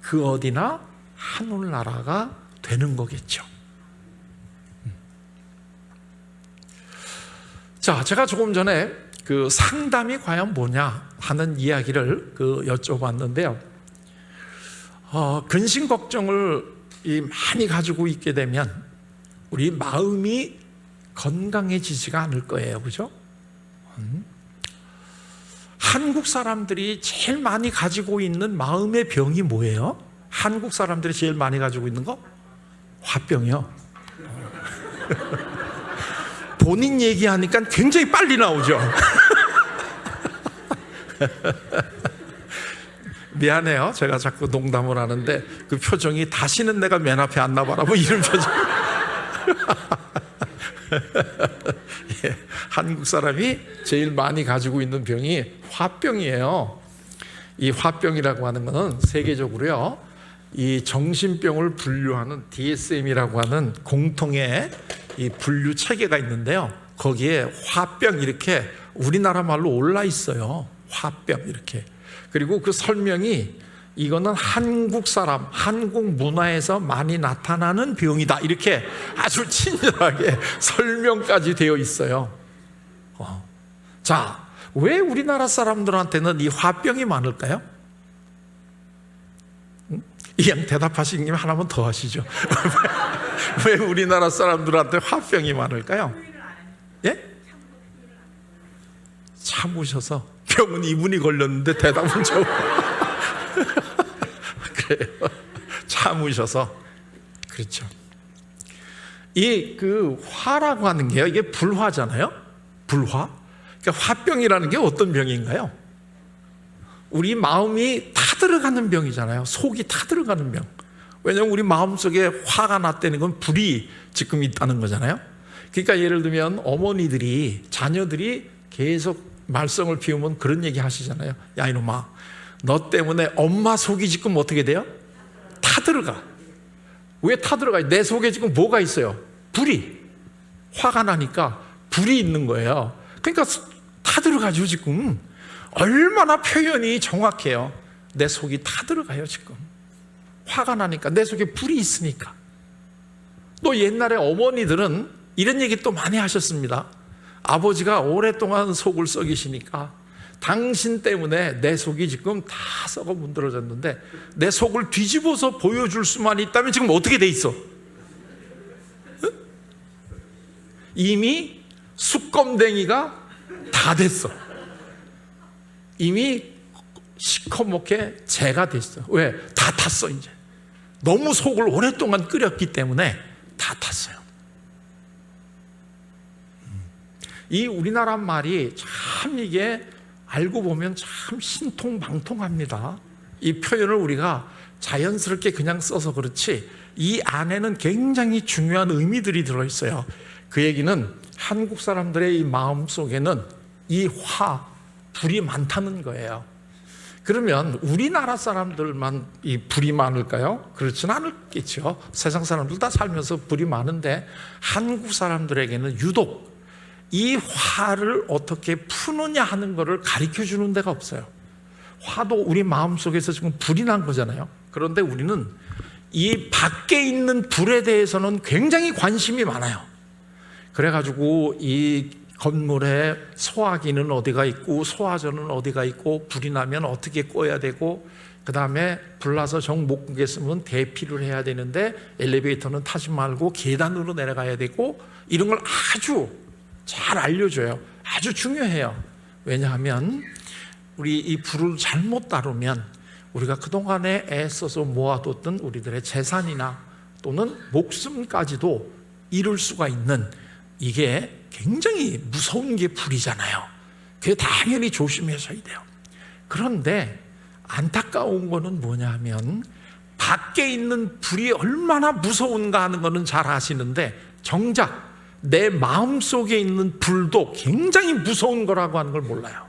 그 어디나 하늘나라가 되는 거겠죠. 자, 제가 조금 전에 그 상담이 과연 뭐냐 하는 이야기를 여쭤봤는데요. 근심 걱정을 많이 가지고 있게 되면 우리 마음이 건강해지지가 않을 거예요, 그죠? 한국 사람들이 제일 많이 가지고 있는 마음의 병이 뭐예요? 한국 사람들이 제일 많이 가지고 있는 거? 화병이요. 본인 얘기하니까 굉장히 빨리 나오죠. 미안해요. 제가 자꾸 농담을 하는데 그 표정이 다시는 내가 맨 앞에 안 나와라 뭐 이런 표정. 예, 한국 사람이 제일 많이 가지고 있는 병이 화병이에요. 이 화병이라고 하는 것은 세계적으로요, 이 정신병을 분류하는 DSM이라고 하는 공통의 이 분류 체계가 있는데요. 거기에 화병 이렇게 우리나라 말로 올라 있어요. 화병 이렇게. 그리고 그 설명이 이거는 한국 사람, 한국 문화에서 많이 나타나는 병이다 이렇게 아주 친절하게 설명까지 되어 있어요. 자, 왜 우리나라 사람들한테는 이 화병이 많을까요? 그냥 대답하시는 김에 하나만 더 하시죠. 왜 우리나라 사람들한테 화병이 많을까요? 예? 참으셔서. 병은 이분이 걸렸는데 대답은 저. 그래요. 참으셔서. 그렇죠. 이 화라고 하는 게요, 이게 불화잖아요. 불화. 그러니까 화병이라는 게 어떤 병인가요? 우리 마음이 타들어가는 병이잖아요. 속이 타들어가는 병. 왜냐하면 우리 마음속에 화가 났다는 건 불이 지금 있다는 거잖아요. 그러니까 예를 들면 어머니들이 자녀들이 계속 말썽을 피우면 그런 얘기 하시잖아요. 야 이놈아, 너 때문에 엄마 속이 지금 어떻게 돼요? 타들어가. 왜 타들어가요? 내 속에 지금 뭐가 있어요? 불이. 화가 나니까 불이 있는 거예요. 그러니까 타들어가죠 지금. 얼마나 표현이 정확해요. 내 속이 타들어가요 지금. 화가 나니까, 내 속에 불이 있으니까. 또 옛날에 어머니들은 이런 얘기 또 많이 하셨습니다. 아버지가 오랫동안 속을 썩이시니까 당신 때문에 내 속이 지금 다 썩어 문드러졌는데 내 속을 뒤집어서 보여줄 수만 있다면 지금 어떻게 돼 있어? 응? 이미 숯검댕이가 다 됐어. 이미 시커멓게 재가 됐어. 왜? 다 탔어 이제. 너무 속을 오랫동안 끓였기 때문에 다 탔어요. 이 우리나라 말이 참 이게 알고 보면 참 신통방통합니다. 이 표현을 우리가 자연스럽게 그냥 써서 그렇지 이 안에는 굉장히 중요한 의미들이 들어있어요. 그 얘기는 한국 사람들의 이 마음 속에는 이 불이 많다는 거예요. 그러면 우리나라 사람들만 이 불이 많을까요? 그렇지는 않겠죠. 세상 사람들 다 살면서 불이 많은데 한국 사람들에게는 유독 이 화를 어떻게 푸느냐 하는 것을 가르쳐 주는 데가 없어요. 화도 우리 마음속에서 지금 불이 난 거잖아요. 그런데 우리는 이 밖에 있는 불에 대해서는 굉장히 관심이 많아요. 그래가지고 이 건물에 소화기는 어디가 있고 소화전은 어디가 있고 불이 나면 어떻게 꺼야 되고 그 다음에 불나서 정 못 끄겠으면 대피를 해야 되는데 엘리베이터는 타지 말고 계단으로 내려가야 되고 이런 걸 아주 잘 알려줘요. 아주 중요해요. 왜냐하면 우리 이 불을 잘못 다루면 우리가 그동안에 애써서 모아뒀던 우리들의 재산이나 또는 목숨까지도 잃을 수가 있는 이게 굉장히 무서운 게 불이잖아요. 그게 당연히 조심해서야 돼요. 그런데 안타까운 거는 뭐냐 하면 밖에 있는 불이 얼마나 무서운가 하는 거는 잘 아시는데 정작 내 마음속에 있는 불도 굉장히 무서운 거라고 하는 걸 몰라요.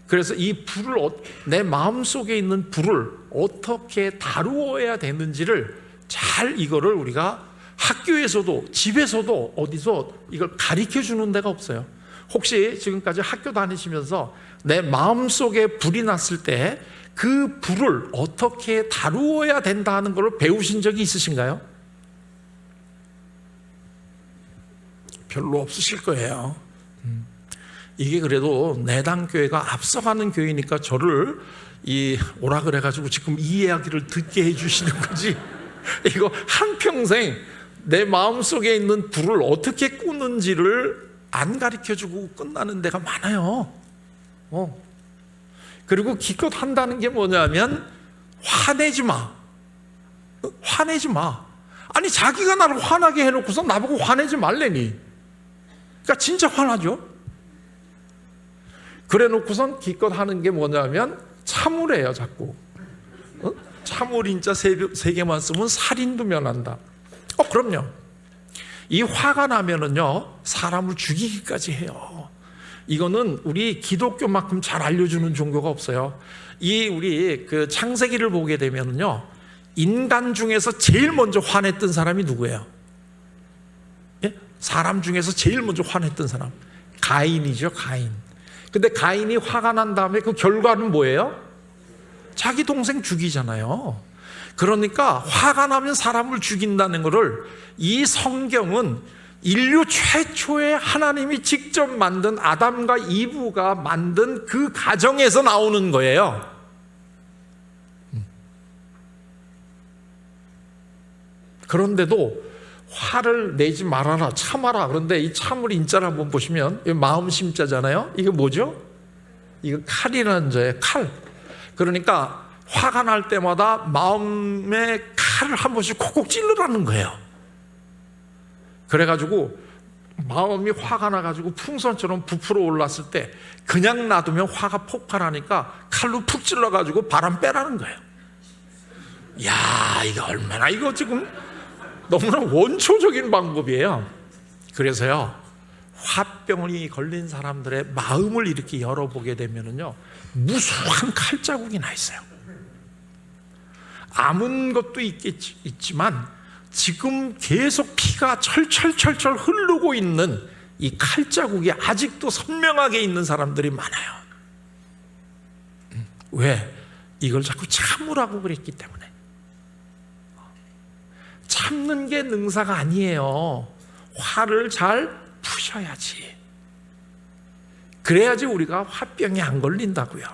그래서 이 불을, 내 마음속에 있는 불을 어떻게 다루어야 되는지를 잘 이거를 우리가 학교에서도 집에서도 어디서 이걸 가르쳐 주는 데가 없어요. 혹시 지금까지 학교 다니시면서 내 마음속에 불이 났을 때 그 불을 어떻게 다루어야 된다 하는 걸 배우신 적이 있으신가요? 별로 없으실 거예요. 이게 그래도 내당교회가 앞서가는 교회니까 저를 오라 그래가지고 지금 이 이야기를 듣게 해주시는 거지. 이거 한평생 내 마음속에 있는 불을 어떻게 끄는지를 안 가르쳐주고 끝나는 데가 많아요. 그리고 기껏 한다는 게 뭐냐면 화내지 마. 화내지 마. 아니 자기가 나를 화나게 해놓고서 나보고 화내지 말래니. 그러니까 진짜 화나죠. 그래 놓고선 기껏 하는 게 뭐냐면 참으래요 자꾸. 참을인자 세 개만 쓰면 살인도 면한다. 그럼요. 이 화가 나면은요 사람을 죽이기까지 해요. 이거는 우리 기독교만큼 잘 알려주는 종교가 없어요. 우리 그 창세기를 보게 되면은요 인간 중에서 제일 먼저 화냈던 사람이 누구예요? 예? 사람 중에서 제일 먼저 화냈던 사람 가인이죠. 가인. 근데 가인이 화가 난 다음에 그 결과는 뭐예요? 자기 동생 죽이잖아요. 그러니까 화가 나면 사람을 죽인다는 것을 이 성경은 인류 최초의 하나님이 직접 만든 아담과 이브가 만든 그 가정에서 나오는 거예요. 그런데도 화를 내지 말아라, 참아라. 그런데 이 참을 인자를 한번 보시면 마음 심자잖아요. 이게 뭐죠? 이거 칼이라는 자예요. 칼. 그러니까 화가 날 때마다 마음에 칼을 한 번씩 콕콕 찔러라는 거예요. 그래가지고 마음이 화가 나가지고 풍선처럼 부풀어 올랐을 때 그냥 놔두면 화가 폭발하니까 칼로 푹 찔러가지고 바람 빼라는 거예요. 야, 이거 얼마나, 이거 지금 너무나 원초적인 방법이에요. 그래서요, 화병이 걸린 사람들의 마음을 이렇게 열어보게 되면은요, 무수한 칼자국이 나 있어요. 아문 것도 있지만 지금 계속 피가 철철철철 흐르고 있는 이 칼자국이 아직도 선명하게 있는 사람들이 많아요. 왜? 이걸 자꾸 참으라고 그랬기 때문에. 참는 게 능사가 아니에요. 화를 잘 푸셔야지. 그래야지 우리가 화병이 안 걸린다고요.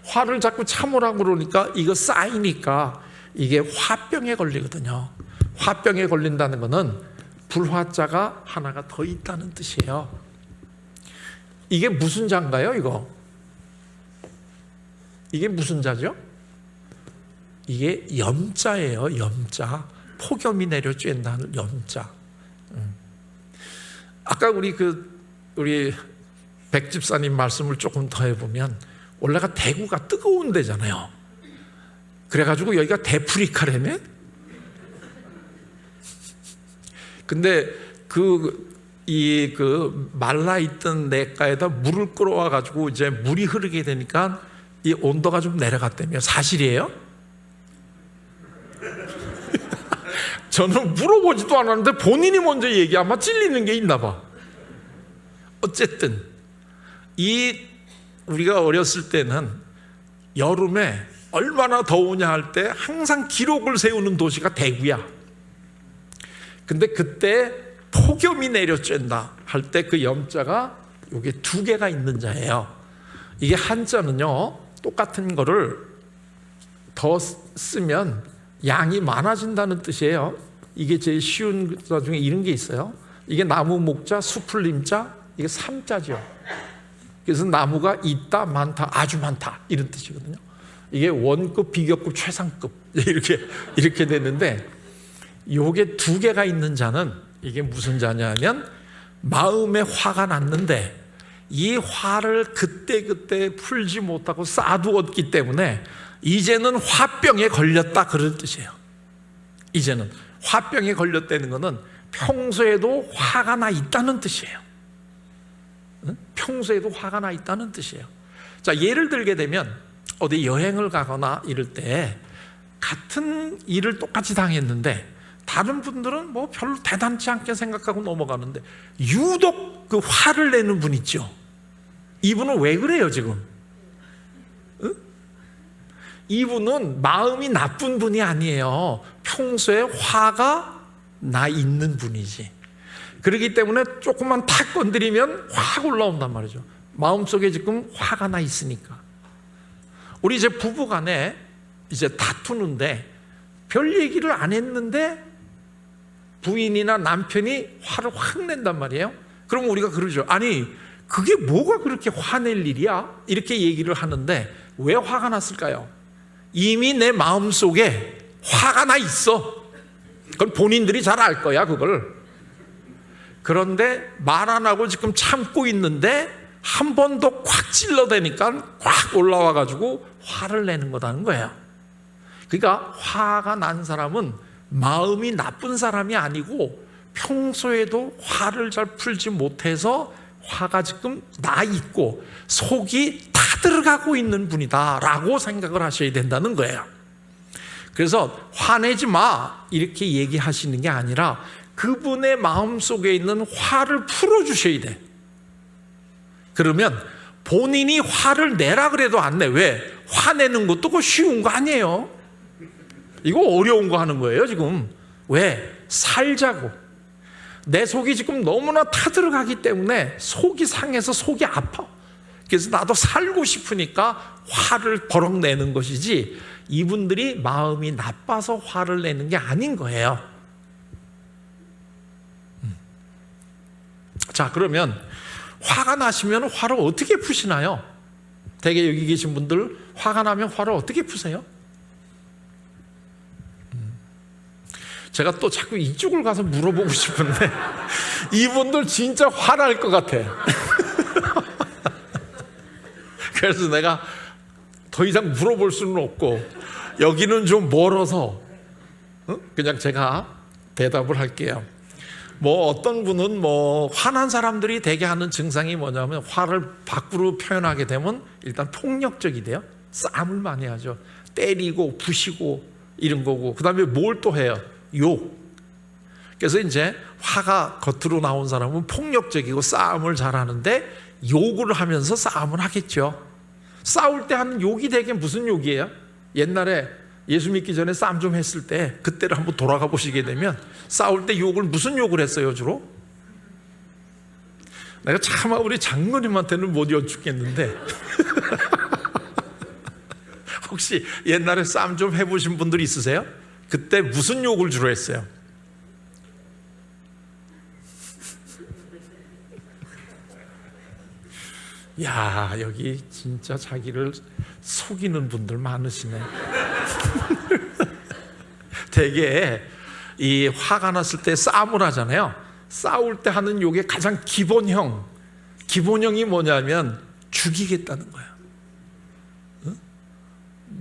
화를 자꾸 참으라고 그러니까 이거 쌓이니까 이게 화병에 걸리거든요. 화병에 걸린다는 것은 불화자가 하나가 더 있다는 뜻이에요. 이게 무슨 자인가요, 이거? 이게 무슨 자죠? 이게 염자예요, 염자. 폭염이 내려 쬐는다는 염자. 아까 우리 백 집사님 말씀을 조금 더 해보면, 원래가 대구가 뜨거운 데잖아요. 그래가지고 여기가 대프리카라며? 근데 말라있던 냇가에다 물을 끌어와가지고 이제 물이 흐르게 되니까 이 온도가 좀 내려갔다며. 사실이에요? 저는 물어보지도 않았는데 본인이 먼저 얘기하면 찔리는 게 있나 봐. 어쨌든 우리가 어렸을 때는 여름에 얼마나 더우냐 할 때 항상 기록을 세우는 도시가 대구야. 근데 그때 폭염이 내려쬐다 할 때 그 염자가 요게 두 개가 있는 자예요. 이게 한자는요, 똑같은 거를 더 쓰면 양이 많아진다는 뜻이에요. 이게 제일 쉬운 자 중에 이런 게 있어요. 이게 나무 목자, 숲을 님자, 이게 삼자죠. 그래서 나무가 있다, 많다, 아주 많다 이런 뜻이거든요. 이게 원급, 비교급, 최상급 이렇게 됐는데, 요게 두 개가 있는 자는 이게 무슨 자냐 하면, 마음에 화가 났는데 이 화를 그때 풀지 못하고 쌓아두었기 때문에 이제는 화병에 걸렸다, 그런 뜻이에요. 이제는 화병에 걸렸다는 것은 평소에도 화가 나 있다는 뜻이에요. 평소에도 화가 나 있다는 뜻이에요. 자, 예를 들게 되면 어디 여행을 가거나 이럴 때 같은 일을 똑같이 당했는데 다른 분들은 뭐 별로 대단치 않게 생각하고 넘어가는데 유독 그 화를 내는 분 있죠. 이분은 왜 그래요 지금? 응? 이분은 마음이 나쁜 분이 아니에요. 평소에 화가 나 있는 분이지. 그렇기 때문에 조금만 탁 건드리면 확 올라온단 말이죠. 마음속에 지금 화가 나 있으니까. 우리 이제 부부간에 이제 다투는데 별 얘기를 안 했는데 부인이나 남편이 화를 확 낸단 말이에요. 그럼 우리가 그러죠. 아니, 그게 뭐가 그렇게 화낼 일이야? 이렇게 얘기를 하는데 왜 화가 났을까요? 이미 내 마음속에 화가 나 있어. 그건 본인들이 잘 알 거야, 그걸. 그런데 말 안 하고 지금 참고 있는데 한 번 더 콱 찔러대니까 꽉 올라와가지고 화를 내는 거다는 거예요. 그러니까 화가 난 사람은 마음이 나쁜 사람이 아니고 평소에도 화를 잘 풀지 못해서 화가 지금 나 있고 속이 타들어가고 있는 분이다 라고 생각을 하셔야 된다는 거예요. 그래서 화내지 마 이렇게 얘기하시는 게 아니라 그분의 마음속에 있는 화를 풀어주셔야 돼. 그러면 본인이 화를 내라 그래도 안 내. 왜? 화내는 것도 그거 쉬운 거 아니에요. 이거 어려운 거 하는 거예요 지금. 왜? 살자고. 내 속이 지금 너무나 타들어가기 때문에 속이 상해서 속이 아파. 그래서 나도 살고 싶으니까 화를 버럭 내는 것이지 이분들이 마음이 나빠서 화를 내는 게 아닌 거예요. 자, 그러면 화가 나시면 화를 어떻게 푸시나요? 대개 여기 계신 분들 화가 나면 화를 어떻게 푸세요? 제가 또 자꾸 이쪽을 가서 물어보고 싶은데 이분들 진짜 화날 것 같아. 그래서 내가 더 이상 물어볼 수는 없고 여기는 좀 멀어서 그냥 제가 대답을 할게요. 뭐 어떤 분은 뭐 화난 사람들이 대개 하는 증상이 뭐냐면 화를 밖으로 표현하게 되면 일단 폭력적이 돼요. 싸움을 많이 하죠. 때리고 부시고 이런 거고, 그 다음에 뭘 또 해요? 욕. 그래서 이제 화가 겉으로 나온 사람은 폭력적이고 싸움을 잘하는데 욕을 하면서 싸움을 하겠죠. 싸울 때 하는 욕이 대개 무슨 욕이에요? 옛날에 예수 믿기 전에 싸움 좀 했을 때 그때를 한번 돌아가 보시게 되면 싸울 때 욕을 무슨 욕을 했어요 주로? 내가 차마 우리 장로님한테는 못 여쭙겠는데 혹시 옛날에 싸움 좀 해보신 분들 있으세요? 그때 무슨 욕을 주로 했어요? 야, 여기 진짜 자기를 속이는 분들 많으시네. 되게 이 화가 났을 때 싸움을 하잖아요. 싸울 때 하는 욕의 가장 기본형이 뭐냐면 죽이겠다는 거야.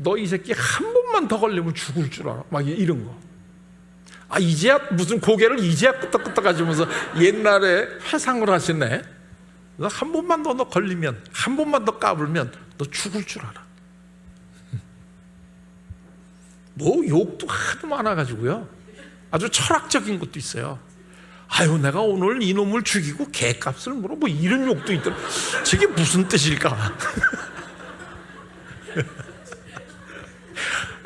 너 이 새끼 한 번만 더 걸리면 죽을 줄 알아. 막 이런 거. 아, 이제야 무슨 고개를 이제야 끄덕끄덕 하시면서 옛날에 회상을 하시네. 너 한 번만 더 너 걸리면, 한 번만 더 까불면 너 죽을 줄 알아. 뭐 욕도 하도 많아가지고요. 아주 철학적인 것도 있어요. 아유, 내가 오늘 이놈을 죽이고 개값을 물어, 뭐 이런 욕도 있더라. 저게 무슨 뜻일까?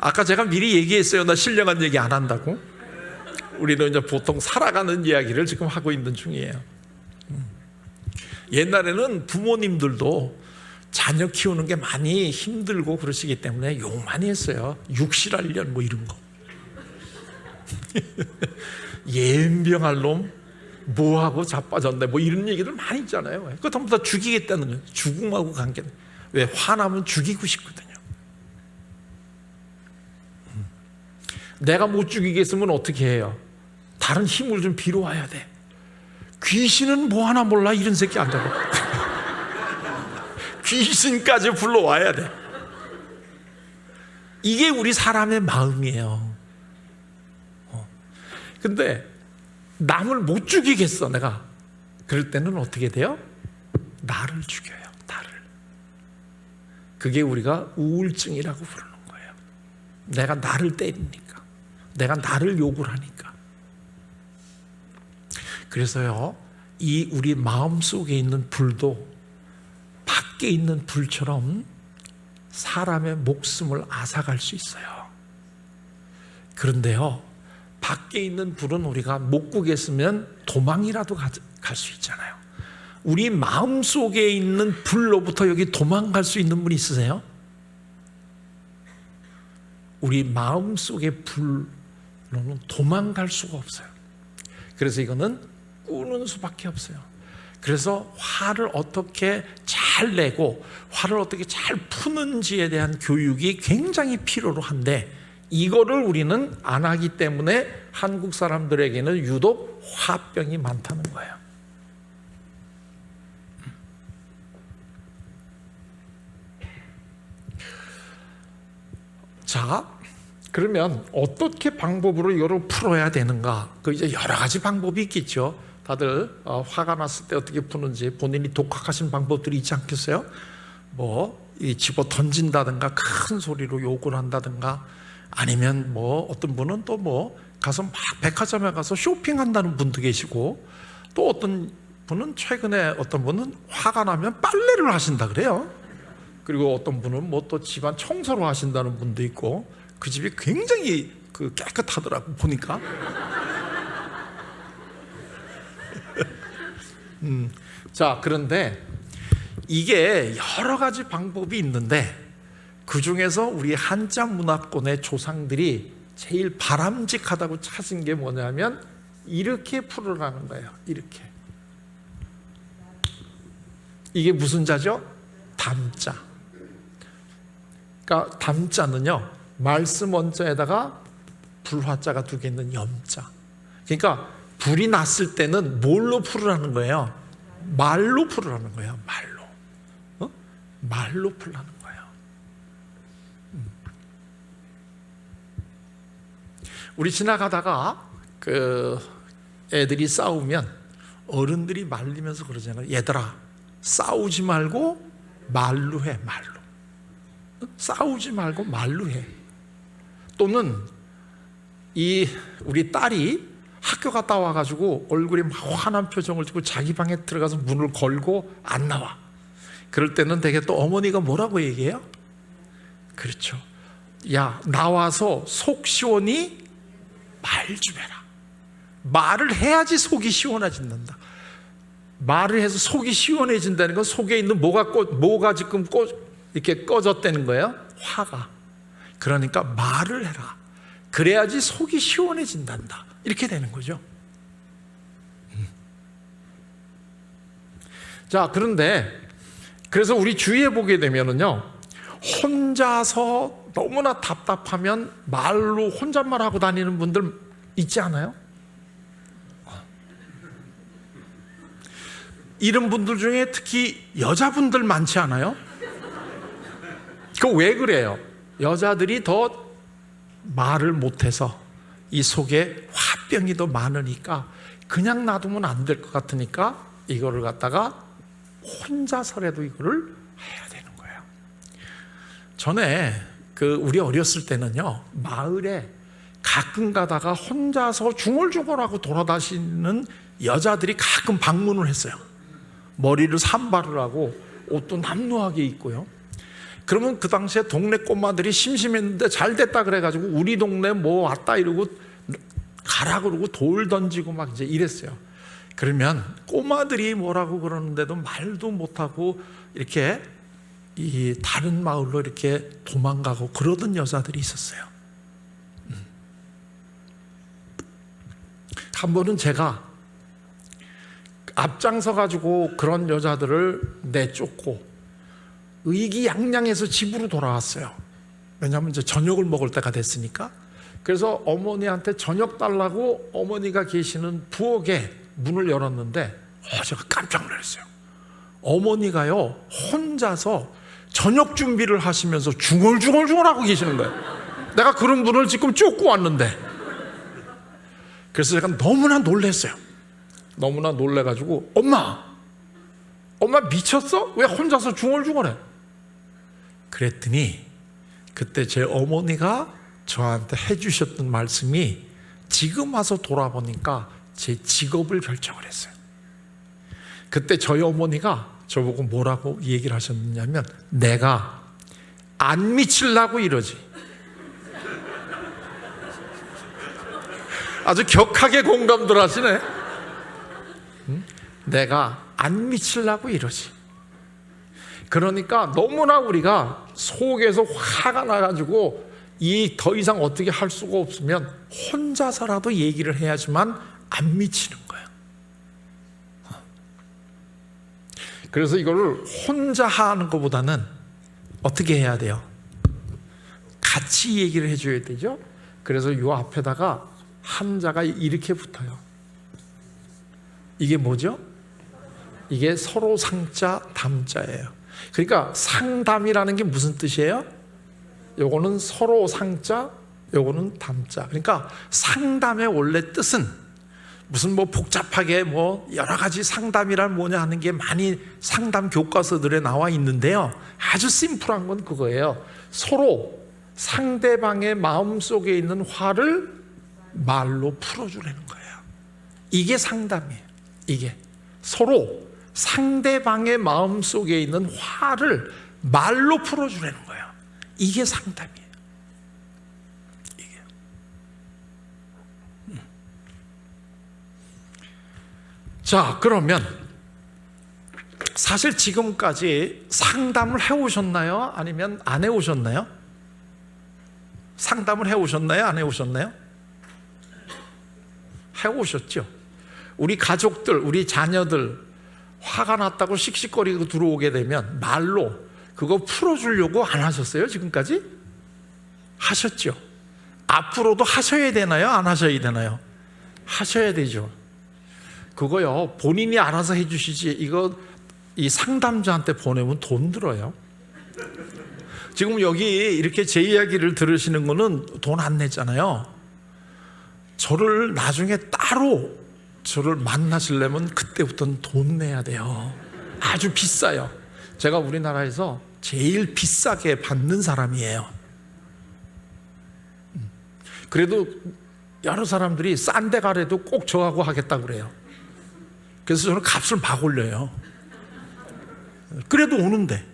아까 제가 미리 얘기했어요. 나 신령한 얘기 안 한다고. 우리는 이제 보통 살아가는 이야기를 지금 하고 있는 중이에요. 옛날에는 부모님들도 자녀 키우는 게 많이 힘들고 그러시기 때문에 욕 많이 했어요. 육실하련 뭐 이런 거. 예병할 놈 뭐하고 자빠졌네 뭐 이런 얘기들 많이 있잖아요. 그거 전부 다 죽이겠다는 거예요. 죽음하고 관계는. 왜? 화나면 죽이고 싶거든요. 내가 못 죽이겠으면 어떻게 해요? 다른 힘을 좀 빌어와야 돼. 귀신은 뭐 하나 몰라 이런 새끼 안 잡아. 귀신까지 불러와야 돼. 이게 우리 사람의 마음이에요. 근데 남을 못 죽이겠어 내가. 그럴 때는 어떻게 돼요? 나를 죽여요. 나를. 그게 우리가 우울증이라고 부르는 거예요. 내가 나를 때리니까, 내가 나를 욕을 하니까. 그래서요, 이 우리 마음속에 있는 불도 밖에 있는 불처럼 사람의 목숨을 앗아갈 수 있어요. 그런데요, 밖에 있는 불은 우리가 못 구겠으면 도망이라도 갈 수 있잖아요. 우리 마음속에 있는 불로부터 여기 도망갈 수 있는 분 있으세요? 우리 마음속의 불로는 도망갈 수가 없어요. 그래서 이거는 꾸는 수밖에 없어요. 그래서 화를 어떻게 잘 내고 화를 어떻게 잘 푸는지에 대한 교육이 굉장히 필요로 한데, 이거를 우리는 안 하기 때문에 한국 사람들에게는 유독 화병이 많다는 거예요. 자, 그러면 어떻게 방법으로 이거를 풀어야 되는가? 그 이제 여러 가지 방법이 있겠죠. 다들 화가 났을 때 어떻게 푸는지 본인이 독학하신 방법들이 있지 않겠어요? 뭐 집어 던진다든가 큰 소리로 욕을 한다든가, 아니면 뭐 어떤 분은 또 뭐 가서 막 백화점에 가서 쇼핑한다는 분도 계시고, 또 어떤 분은 최근에 어떤 분은 화가 나면 빨래를 하신다 그래요. 그리고 어떤 분은 뭐 또 집안 청소를 하신다는 분도 있고, 그 집이 굉장히 깨끗하더라고 보니까. 자, 그런데 이게 여러 가지 방법이 있는데 그 중에서 우리 한자 문화권의 조상들이 제일 바람직하다고 찾은 게 뭐냐면 이렇게 풀으라는 거예요. 이렇게. 이게 무슨 자죠? 담자. 그러니까 담자는요, 말씀 원자에다가 불화자가 두 개 있는 염자. 그러니까 불이 났을 때는 뭘로 풀으라는 거예요? 말로 풀으라는 거예요. 말로. 말로 풀라는 거예요. 우리 지나가다가 그 애들이 싸우면 어른들이 말리면서 그러잖아요. 얘들아, 싸우지 말고 말로 해. 말로. 싸우지 말고 말로 해. 또는 우리 딸이 학교 갔다 와가지고 얼굴에 막 화난 표정을 짓고 자기 방에 들어가서 문을 걸고 안 나와. 그럴 때는 되게 또 어머니가 뭐라고 얘기해요? 그렇죠. 야, 나와서 속 시원히 말 좀 해라. 말을 해야지 속이 시원해진단다. 말을 해서 속이 시원해진다는 건 속에 있는 뭐가 지금 이렇게 꺼졌다는 거예요? 화가. 그러니까 말을 해라. 그래야지 속이 시원해진단다. 이렇게 되는 거죠. 자, 그런데 그래서 우리 주위에 보게 되면은요, 혼자서 너무나 답답하면 말로 혼잣말하고 다니는 분들 있지 않아요? 이런 분들 중에 특히 여자분들 많지 않아요? 그 왜 그래요? 여자들이 더 말을 못해서 이 속에 화병이 더 많으니까 그냥 놔두면 안 될 것 같으니까 이거를 갖다가 혼자서라도 이거를 해야 되는 거예요. 전에 우리 어렸을 때는요, 마을에 가끔 가다가 혼자서 중얼중얼하고 돌아다니는 여자들이 가끔 방문을 했어요. 머리를 산발을 하고 옷도 남루하게 입고요. 그러면 그 당시에 동네 꼬마들이 심심했는데 잘 됐다 그래가지고 우리 동네 뭐 왔다 이러고 가라 그러고 돌 던지고 막 이제 이랬어요. 그러면 꼬마들이 뭐라고 그러는데도 말도 못하고 이렇게 이 다른 마을로 이렇게 도망가고 그러던 여자들이 있었어요. 한 번은 제가 앞장서 가지고 그런 여자들을 내쫓고 의기양양해서 집으로 돌아왔어요. 왜냐하면 이제 저녁을 먹을 때가 됐으니까. 그래서 어머니한테 저녁 달라고 어머니가 계시는 부엌에 문을 열었는데 제가 깜짝 놀랐어요. 어머니가요, 혼자서 저녁 준비를 하시면서 중얼중얼 하고 계시는 거예요. 내가 그런 분을 지금 쫓고 왔는데. 그래서 제가 너무나 놀랐어요. 너무나 놀래가지고 엄마 미쳤어? 왜 혼자서 중얼중얼해? 그랬더니 그때 제 어머니가 저한테 해주셨던 말씀이 지금 와서 돌아보니까 제 직업을 결정을 했어요. 그때 저희 어머니가 저보고 뭐라고 얘기를 하셨냐면 내가 안 미치려고 이러지. 아주 격하게 공감들 하시네. 내가 안 미치려고 이러지. 그러니까 너무나 우리가 속에서 화가 나가지고 더 이상 어떻게 할 수가 없으면 혼자서라도 얘기를 해야지만 안 미치는 거예요. 그래서 이거를 혼자 하는 것보다는 어떻게 해야 돼요? 같이 얘기를 해줘야 되죠. 그래서 이 앞에다가 한자가 이렇게 붙어요. 이게 뭐죠? 이게 서로 상자 담자예요. 그러니까 상담이라는 게 무슨 뜻이에요? 요거는 서로 상자, 요거는 담자. 그러니까 상담의 원래 뜻은 무슨 뭐 복잡하게 뭐 여러 가지 상담이란 뭐냐 하는 게 많이 상담 교과서들에 나와 있는데요. 아주 심플한 건 그거예요. 서로 상대방의 마음속에 있는 화를 말로 풀어주려는 거예요. 이게 상담이에요. 이게 서로 상대방의 마음속에 있는 화를 말로 풀어주려는 거예요. 이게 상담이에요. 이게. 자, 그러면 사실 지금까지 상담을 해오셨나요? 아니면 안 해오셨나요? 상담을 해오셨나요? 안 해오셨나요? 해오셨죠. 우리 가족들, 우리 자녀들 화가 났다고 씩씩거리고 들어오게 되면 말로 그거 풀어주려고 안 하셨어요? 지금까지? 하셨죠. 앞으로도 하셔야 되나요? 안 하셔야 되나요? 하셔야 되죠. 그거요, 본인이 알아서 해주시지, 이거 이 상담자한테 보내면 돈 들어요. 지금 여기 이렇게 제 이야기를 들으시는 거는 돈 안 냈잖아요. 저를 나중에 따로 저를 만나시려면 그때부터는 돈 내야 돼요. 아주 비싸요. 제가 우리나라에서 제일 비싸게 받는 사람이에요. 그래도 여러 사람들이 싼 데 가래도 꼭 저하고 하겠다고 그래요. 그래서 저는 값을 막 올려요. 그래도 오는데.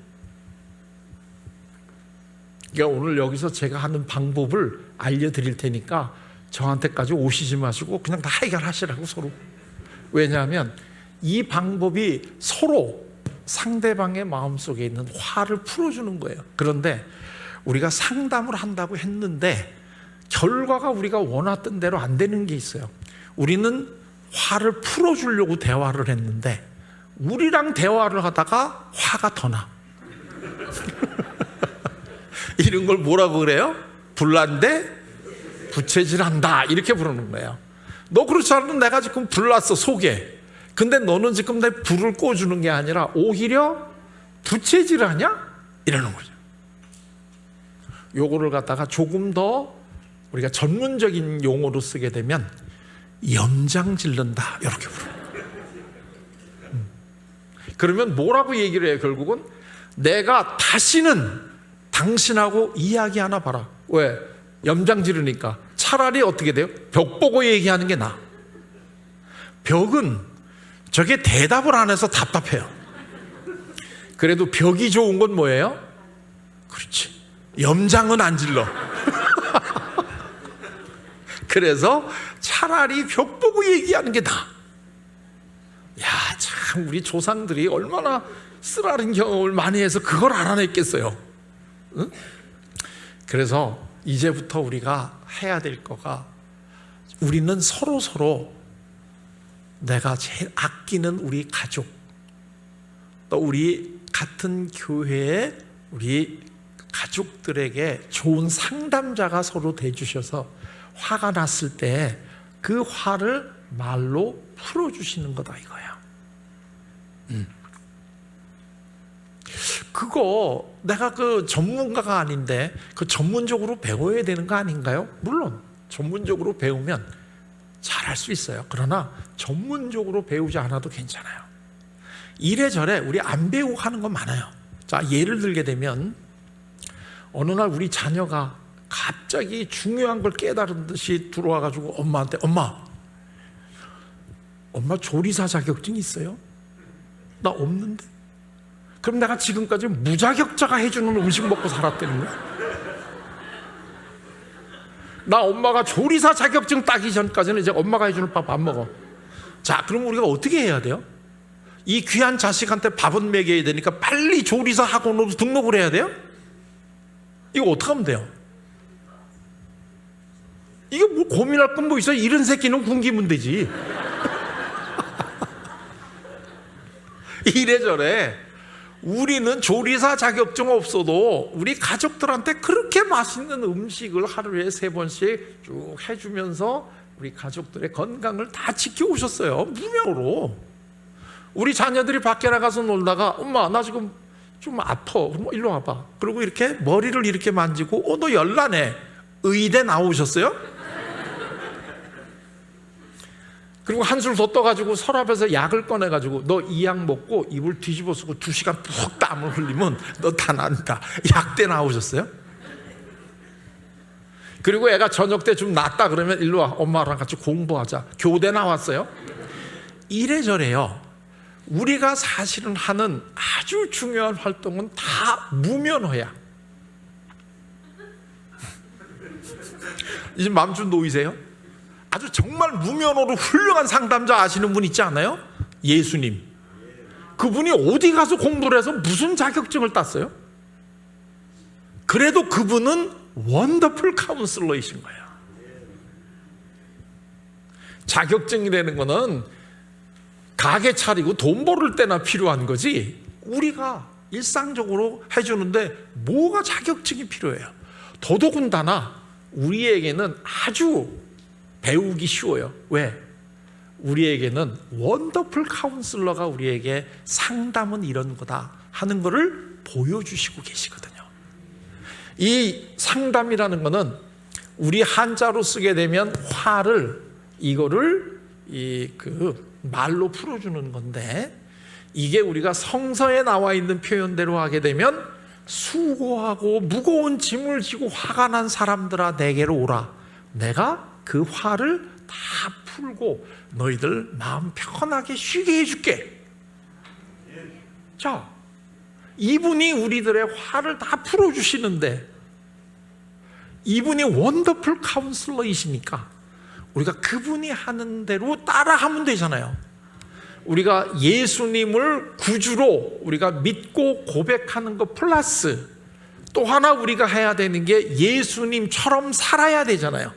그러니까 오늘 여기서 제가 하는 방법을 알려드릴 테니까 저한테까지 오시지 마시고 그냥 다 해결하시라고, 서로. 왜냐하면 이 방법이 서로 상대방의 마음속에 있는 화를 풀어주는 거예요. 그런데 우리가 상담을 한다고 했는데 결과가 우리가 원했던 대로 안 되는 게 있어요. 우리는 화를 풀어주려고 대화를 했는데 우리랑 대화를 하다가 화가 더 나. 이런 걸 뭐라고 그래요? 불난데 부채질한다, 이렇게 부르는 거예요. 너 그렇지 않으면 내가 지금 불났어, 속에. 근데 너는 지금 내 불을 꺼주는 게 아니라 오히려 부채질하냐? 이러는 거죠. 요거를 갖다가 조금 더 우리가 전문적인 용어로 쓰게 되면 염장 질른다, 이렇게 부르는 거예요. 그러면 뭐라고 얘기를 해요? 결국은 내가 다시는 당신하고 이야기 하나 봐라. 왜? 염장 지르니까. 차라리 어떻게 돼요? 벽 보고 얘기하는 게 나아. 벽은 저게 대답을 안 해서 답답해요. 그래도 벽이 좋은 건 뭐예요? 그렇지, 염장은 안 질러. 그래서 차라리 벽 보고 얘기하는 게 나아. 야, 참 우리 조상들이 얼마나 쓰라린 경험을 많이 해서 그걸 알아냈겠어요. 응? 그래서 이제부터 우리가 해야 될 거가, 우리는 서로 내가 제일 아끼는 우리 가족, 또 우리 같은 교회의 우리 가족들에게 좋은 상담자가 서로 돼주셔서 화가 났을 때 그 화를 말로 풀어주시는 거다, 이거야. 그거 내가 그 전문가가 아닌데 그 전문적으로 배워야 되는 거 아닌가요? 물론 전문적으로 배우면 잘할 수 있어요. 그러나 전문적으로 배우지 않아도 괜찮아요. 이래저래 우리 안 배우고 하는 건 많아요. 자, 예를 들게 되면 어느 날 우리 자녀가 갑자기 중요한 걸 깨달은 듯이 들어와가지고 엄마한테, 엄마 조리사 자격증 있어요? 나 없는데. 그럼 내가 지금까지 무자격자가 해주는 음식 먹고 살았다는 거야? 나 엄마가 조리사 자격증 따기 전까지는 이제 엄마가 해주는 밥 안 먹어. 자, 그럼 우리가 어떻게 해야 돼요? 이 귀한 자식한테 밥은 먹여야 되니까 빨리 조리사 학원으로 등록을 해야 돼요? 이거 어떻게 하면 돼요? 이게 뭐 고민할 건 뭐 있어? 이런 새끼는 굶기면 되지. 이래저래 우리는 조리사 자격증 없어도 우리 가족들한테 그렇게 맛있는 음식을 하루에 3번씩 쭉 해주면서 우리 가족들의 건강을 다 지켜오셨어요. 무료로. 우리 자녀들이 밖에 나가서 놀다가 엄마 나 지금 좀 아파, 그럼 일로 와봐. 그리고 이렇게 머리를 이렇게 만지고 너 열나네. 의대 나오셨어요? 그리고 한술 더 떠가지고 서랍에서 약을 꺼내가지고 너 이 약 먹고 입을 뒤집어 쓰고 2시간 푹 땀을 흘리면 너 다 난다. 약대 나오셨어요? 그리고 애가 저녁 때 좀 낫다 그러면 일로 와, 엄마랑 같이 공부하자. 교대 나왔어요? 이래저래요. 우리가 사실은 하는 아주 중요한 활동은 다 무면허야. 이제 맘 좀 놓이세요? 아주 정말 무면허로 훌륭한 상담자 아시는 분 있지 않아요? 예수님. 그분이 어디 가서 공부를 해서 무슨 자격증을 땄어요? 그래도 그분은 원더풀 카운슬러이신 거예요. 자격증이라는 거는 가게 차리고 돈 벌을 때나 필요한 거지, 우리가 일상적으로 해주는데 뭐가 자격증이 필요해요? 더더군다나 우리에게는 아주 배우기 쉬워요. 왜? 우리에게는 원더풀 카운슬러가 우리에게 상담은 이런 거다 하는 거를 보여주시고 계시거든요. 이 상담이라는 거는 우리 한자로 쓰게 되면 화를 이거를 말로 풀어주는 건데, 이게 우리가 성서에 나와 있는 표현대로 하게 되면 수고하고 무거운 짐을 지고 화가 난 사람들아 내게로 오라. 내가 그 화를 다 풀고 너희들 마음 편하게 쉬게 해줄게. 자, 이분이 우리들의 화를 다 풀어주시는데, 이분이 원더풀 카운슬러이시니까 우리가 그분이 하는 대로 따라하면 되잖아요. 우리가 예수님을 구주로 우리가 믿고 고백하는 것 플러스 또 하나 우리가 해야 되는 게 예수님처럼 살아야 되잖아요.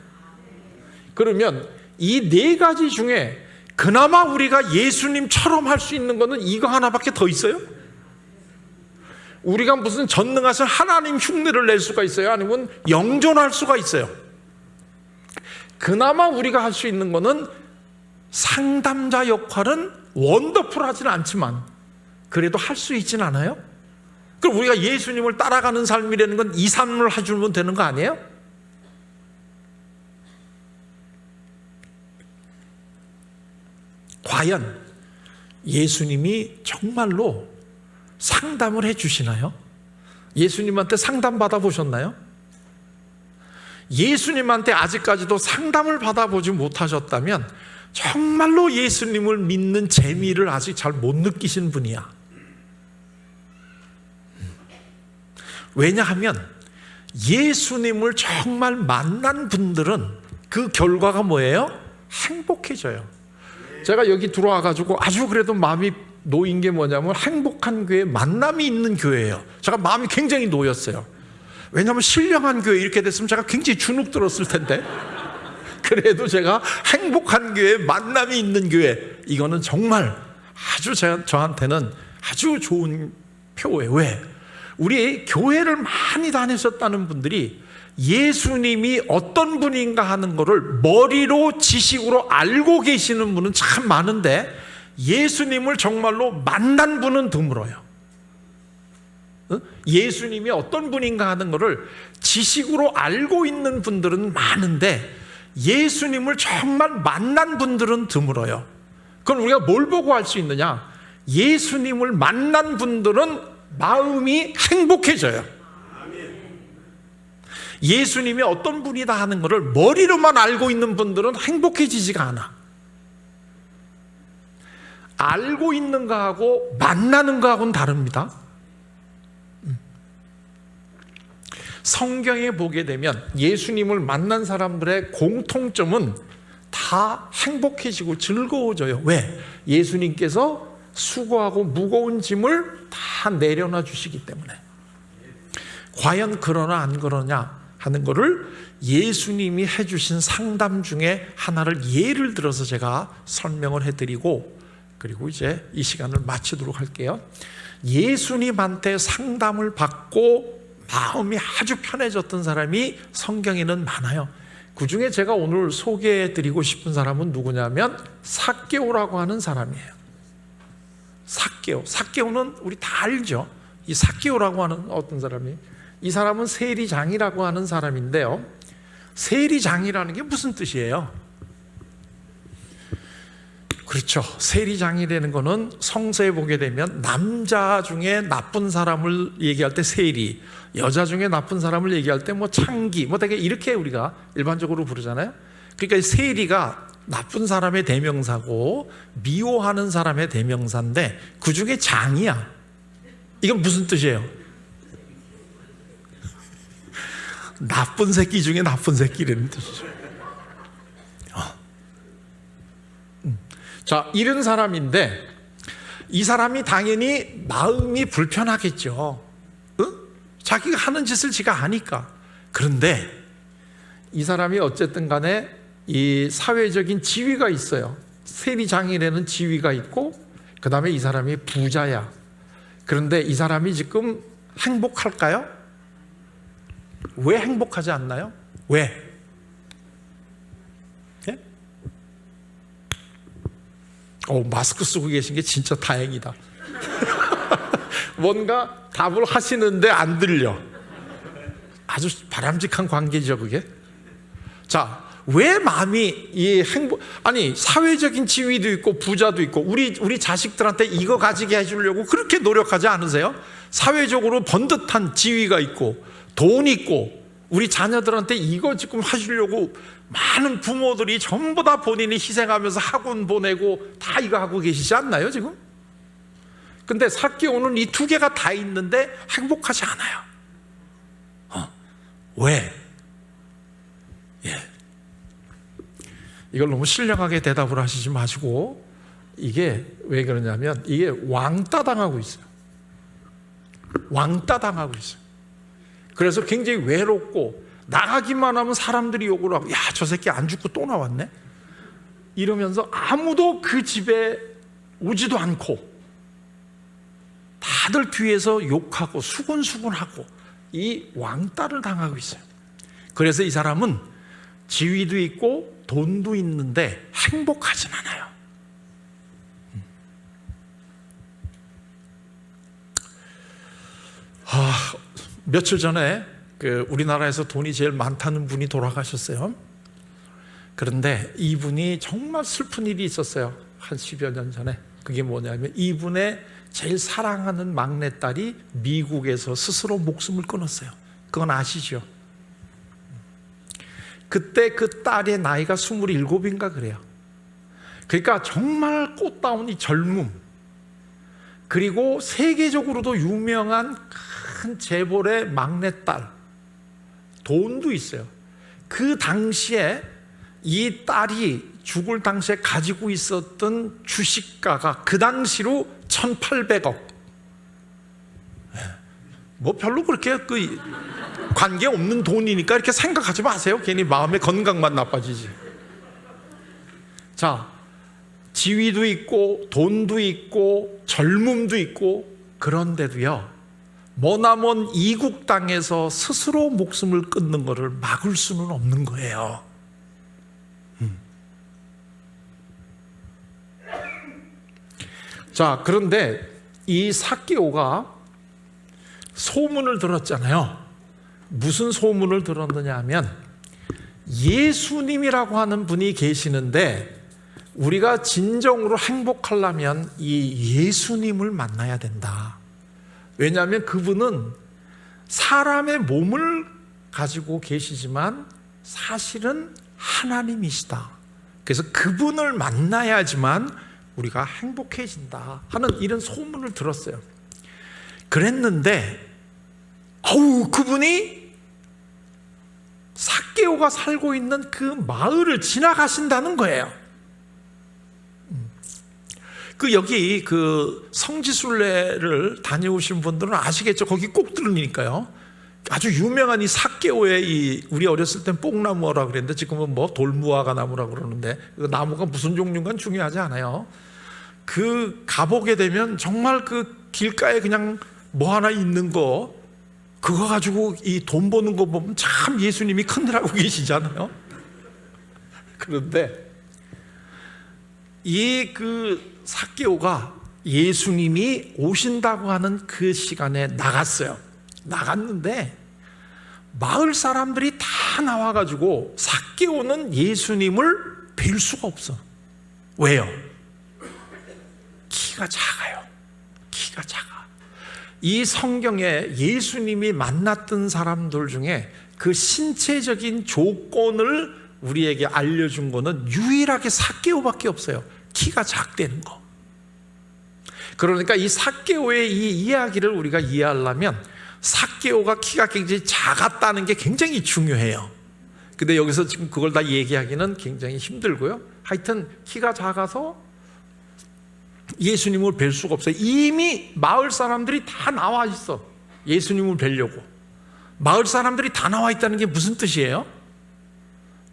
그러면 이 네 가지 중에 그나마 우리가 예수님처럼 할 수 있는 거는 이거 하나밖에 더 있어요? 우리가 무슨 전능하신 하나님 흉내를 낼 수가 있어요? 아니면 영존할 수가 있어요? 그나마 우리가 할 수 있는 거는 상담자 역할은 원더풀하지는 않지만 그래도 할 수 있진 않아요? 그럼 우리가 예수님을 따라가는 삶이라는 건 이 삶을 해주면 되는 거 아니에요? 과연 예수님이 정말로 상담을 해주시나요? 예수님한테 상담 받아보셨나요? 예수님한테 아직까지도 상담을 받아보지 못하셨다면 정말로 예수님을 믿는 재미를 아직 잘 못 느끼신 분이야. 왜냐하면 예수님을 정말 만난 분들은 그 결과가 뭐예요? 행복해져요. 제가 여기 들어와가지고 아주 그래도 마음이 놓인 게 뭐냐면 행복한 교회, 만남이 있는 교회예요. 제가 마음이 굉장히 놓였어요. 왜냐하면 신령한 교회 이렇게 됐으면 제가 굉장히 주눅 들었을 텐데, 그래도 제가 행복한 교회, 만남이 있는 교회, 이거는 정말 아주 저한테는 아주 좋은 표예요. 왜? 우리 교회를 많이 다니셨다는 분들이 예수님이 어떤 분인가 하는 것을 머리로 지식으로 알고 계시는 분은 참 많은데 예수님을 정말로 만난 분은 드물어요. 예수님이 어떤 분인가 하는 것을 지식으로 알고 있는 분들은 많은데 예수님을 정말 만난 분들은 드물어요. 그럼 우리가 뭘 보고 알 수 있느냐? 예수님을 만난 분들은 마음이 행복해져요. 예수님이 어떤 분이다 하는 것을 머리로만 알고 있는 분들은 행복해지지가 않아. 알고 있는 거하고 만나는 거하고는 다릅니다. 성경에 보게 되면 예수님을 만난 사람들의 공통점은 다 행복해지고 즐거워져요. 왜? 예수님께서 수고하고 무거운 짐을 다 내려놔 주시기 때문에. 과연 그러나 안 그러냐 하는 것을 예수님이 해주신 상담 중에 하나를 예를 들어서 제가 설명을 해드리고, 그리고 이제 이 시간을 마치도록 할게요. 예수님한테 상담을 받고 마음이 아주 편해졌던 사람이 성경에는 많아요. 그 중에 제가 오늘 소개해드리고 싶은 사람은 누구냐면 삭개오라고 하는 사람이에요. 삭개오는 우리 다 알죠. 이 삭개오라고 하는 어떤 사람이, 이 사람은 세리장이라고 하는 사람인데요. 세리장이라는 게 무슨 뜻이에요? 그렇죠. 세리장이라는 거는 성서에 보게 되면 남자 중에 나쁜 사람을 얘기할 때 세리, 여자 중에 나쁜 사람을 얘기할 때 뭐 창기, 뭐 되게 이렇게 우리가 일반적으로 부르잖아요. 그러니까 세리가 나쁜 사람의 대명사고 미워하는 사람의 대명사인데 그 중에 장이야. 이건 무슨 뜻이에요? 나쁜 새끼 중에 나쁜 새끼라는 뜻이죠. 자, 이런 사람인데 이 사람이 당연히 마음이 불편하겠죠. 자기가 하는 짓을 지가 아니까. 그런데 이 사람이 어쨌든 간에 이 사회적인 지위가 있어요. 세리장이라는 지위가 있고, 그 다음에 이 사람이 부자야. 그런데 이 사람이 지금 행복할까요? 왜 행복하지 않나요? 왜? 마스크 쓰고 계신 게 진짜 다행이다. 뭔가 답을 하시는데 안 들려. 아주 바람직한 관계죠, 그게. 자, 왜 마음이 사회적인 지위도 있고 부자도 있고 우리 자식들한테 이거 가지게 해주려고 그렇게 노력하지 않으세요? 사회적으로 번듯한 지위가 있고 돈 있고 우리 자녀들한테 이거 지금 하시려고 많은 부모들이 전부 다 본인이 희생하면서 학원 보내고 다 이거 하고 계시지 않나요, 지금? 근데 삭개오는 이 두 개가 다 있는데 행복하지 않아요. 왜? 이걸 너무 신령하게 대답을 하시지 마시고, 이게 왜 그러냐면 이게 왕따 당하고 있어요. 왕따 당하고 있어요. 그래서 굉장히 외롭고 나가기만 하면 사람들이 욕을 하고, 야, 저 새끼 안 죽고 또 나왔네? 이러면서 아무도 그 집에 오지도 않고 다들 뒤에서 욕하고 수군수군하고 이 왕따를 당하고 있어요. 그래서 이 사람은 지위도 있고 돈도 있는데 행복하진 않아요. 며칠 전에 우리나라에서 돈이 제일 많다는 분이 돌아가셨어요. 그런데 이분이 정말 슬픈 일이 있었어요. 한 10여 년 전에. 그게 뭐냐면 이분의 제일 사랑하는 막내딸이 미국에서 스스로 목숨을 끊었어요. 그건 아시죠? 그때 그 딸의 나이가 27인가 그래요. 그러니까 정말 꽃다운 이 젊음, 그리고 세계적으로도 유명한 큰 재벌의 막내딸, 돈도 있어요. 그 당시에 이 딸이 죽을 당시에 가지고 있었던 주식가가 그 당시로 1,800억. 뭐 별로 그렇게 관계 없는 돈이니까 이렇게 생각하지 마세요. 괜히 마음의 건강만 나빠지지. 자, 지위도 있고 돈도 있고 젊음도 있고, 그런데도요, 머나먼 이국 땅에서 스스로 목숨을 끊는 것을 막을 수는 없는 거예요. 자, 그런데 이 삭개오가 소문을 들었잖아요. 무슨 소문을 들었느냐 하면 예수님이라고 하는 분이 계시는데 우리가 진정으로 행복하려면 이 예수님을 만나야 된다. 왜냐하면 그분은 사람의 몸을 가지고 계시지만 사실은 하나님이시다. 그래서 그분을 만나야지만 우리가 행복해진다 하는 이런 소문을 들었어요. 그랬는데 그분이 삭개오가 살고 있는 그 마을을 지나가신다는 거예요. 여기 성지순례를 다녀오신 분들은 아시겠죠? 거기 꼭 들으니까요. 아주 유명한 이 삭개오의 우리 어렸을 땐 뽕나무라 그랬는데 지금은 뭐 돌무화과 나무라 그러는데 그 나무가 무슨 종류인가 중요하지 않아요. 가보게 되면 정말 길가에 그냥 뭐 하나 있는 거, 그거 가지고 이 돈 버는 거 보면 참 예수님이 큰일 하고 계시잖아요. 그런데 삭개오가 예수님이 오신다고 하는 그 시간에 나갔어요. 나갔는데 마을 사람들이 다 나와가지고 삭개오는 예수님을 뵐 수가 없어. 왜요? 키가 작아요. 키가 작아. 이 성경에 예수님이 만났던 사람들 중에 그 신체적인 조건을 우리에게 알려준 거는 유일하게 삭개오밖에 없어요. 키가 작다는 거. 그러니까 이 삭개오의 이 이야기를 우리가 이해하려면 삭개오가 키가 굉장히 작았다는 게 굉장히 중요해요. 근데 여기서 지금 그걸 다 얘기하기는 굉장히 힘들고요. 하여튼 키가 작아서 예수님을 뵐 수가 없어요. 이미 마을 사람들이 다 나와 있어. 예수님을 뵈려고. 마을 사람들이 다 나와 있다는 게 무슨 뜻이에요?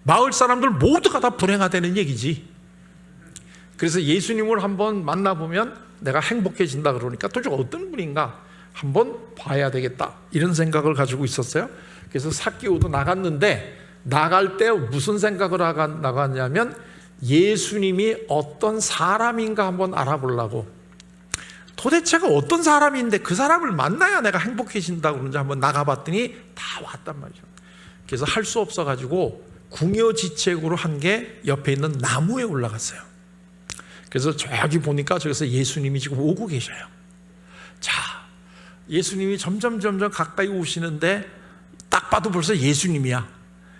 마을 사람들 모두가 다 불행하다는 얘기지. 그래서 예수님을 한번 만나보면 내가 행복해진다 그러니까 도대체 어떤 분인가 한번 봐야 되겠다, 이런 생각을 가지고 있었어요. 그래서 삭개오도 나갔는데 나갈 때 무슨 생각을 나갔냐면 예수님이 어떤 사람인가 한번 알아보려고 도대체가 어떤 사람인데 그 사람을 만나야 내가 행복해진다고 그런지 한번 나가봤더니 다 왔단 말이죠. 그래서 할 수 없어가지고 궁여지책으로 한 게 옆에 있는 나무에 올라갔어요. 그래서 저기 보니까 저기서 예수님이 지금 오고 계셔요. 자, 예수님이 점점 가까이 오시는데 딱 봐도 벌써 예수님이야.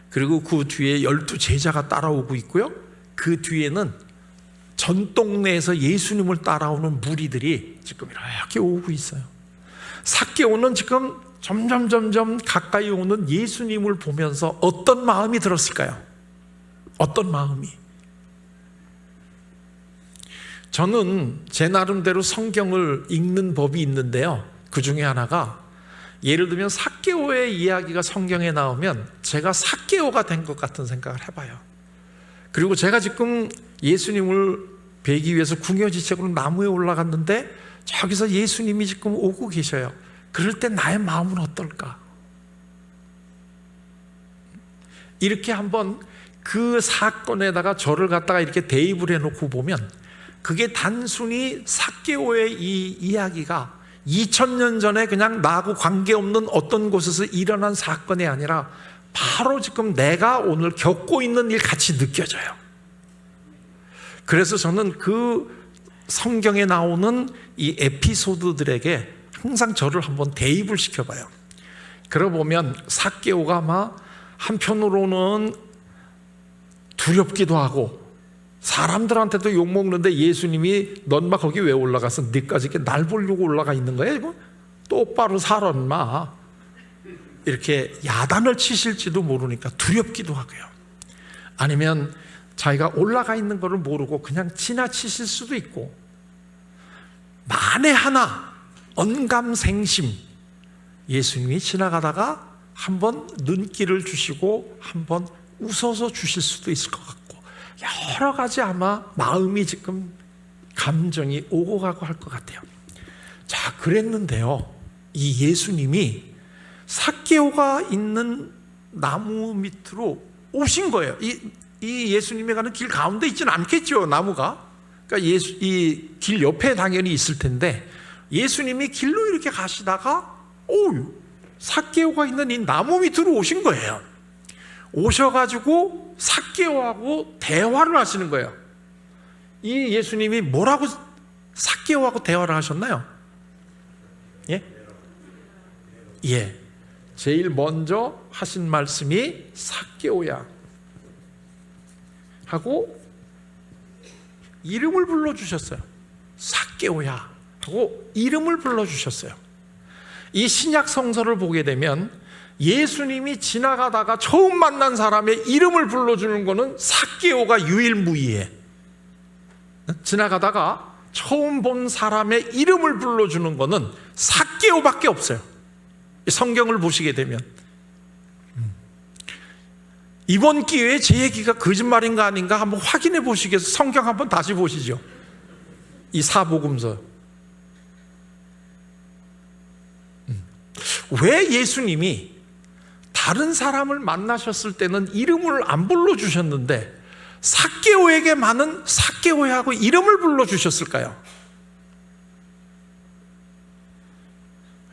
그리고 그 뒤에 12 제자가 따라오고 있고요. 그 뒤에는 전 동네에서 예수님을 따라오는 무리들이 지금 이렇게 오고 있어요. 삭개오는 지금 점점 가까이 오는 예수님을 보면서 어떤 마음이 들었을까요? 어떤 마음이? 저는 제 나름대로 성경을 읽는 법이 있는데요. 그 중에 하나가, 예를 들면 삭개오의 이야기가 성경에 나오면 제가 삭개오가 된 것 같은 생각을 해봐요. 그리고 제가 지금 예수님을 뵈기 위해서 궁여지책으로 나무에 올라갔는데 저기서 예수님이 지금 오고 계셔요. 그럴 때 나의 마음은 어떨까? 이렇게 한번 그 사건에다가 저를 갖다가 이렇게 대입을 해놓고 보면 그게 단순히 삭개오의 이 이야기가 2000년 전에 그냥 나하고 관계없는 어떤 곳에서 일어난 사건이 아니라 바로 지금 내가 오늘 겪고 있는 일 같이 느껴져요. 그래서 저는 그 성경에 나오는 이 에피소드들에게 항상 저를 한번 대입을 시켜봐요. 그러고 보면 삭개오가 아마 한편으로는 두렵기도 하고 사람들한테도 욕먹는데 예수님이 넌 마 거기 왜 올라가서 니까지 이렇게 날 보려고 올라가 있는 거야? 이거 똑바로 살아 마. 이렇게 야단을 치실지도 모르니까 두렵기도 하고요. 아니면 자기가 올라가 있는 것을 모르고 그냥 지나치실 수도 있고, 만에 하나 언감생심 예수님이 지나가다가 한번 눈길을 주시고 한번 웃어서 주실 수도 있을 것 같고, 여러 가지 아마 마음이 지금 감정이 오고 가고 할 것 같아요. 자, 그랬는데요, 이 예수님이 삭개오가 있는 나무 밑으로 오신 거예요. 이 예수님이 가는 길 가운데 있지는 않겠죠, 나무가. 그러니까 이 길 옆에 당연히 있을 텐데 예수님이 길로 이렇게 가시다가 삭개오가 있는 이 나무 밑으로 오신 거예요. 오셔가지고 삭개오하고 대화를 하시는 거예요. 이 예수님이 뭐라고 삭개오하고 대화를 하셨나요? 예. 제일 먼저 하신 말씀이 삭개오야 하고 이름을 불러주셨어요. 삭개오야 하고 이름을 불러주셨어요. 이 신약 성서를 보게 되면 예수님이 지나가다가 처음 만난 사람의 이름을 불러주는 것은 삭개오가 유일무이해. 지나가다가 처음 본 사람의 이름을 불러주는 것은 삭개오밖에 없어요. 성경을 보시게 되면. 이번 기회에 제 얘기가 거짓말인가 아닌가 한번 확인해 보시겠어요? 성경 한번 다시 보시죠. 이 사복음서. 왜 예수님이 다른 사람을 만나셨을 때는 이름을 안 불러주셨는데 삭개오에게만은 삭개오야하고 이름을 불러주셨을까요?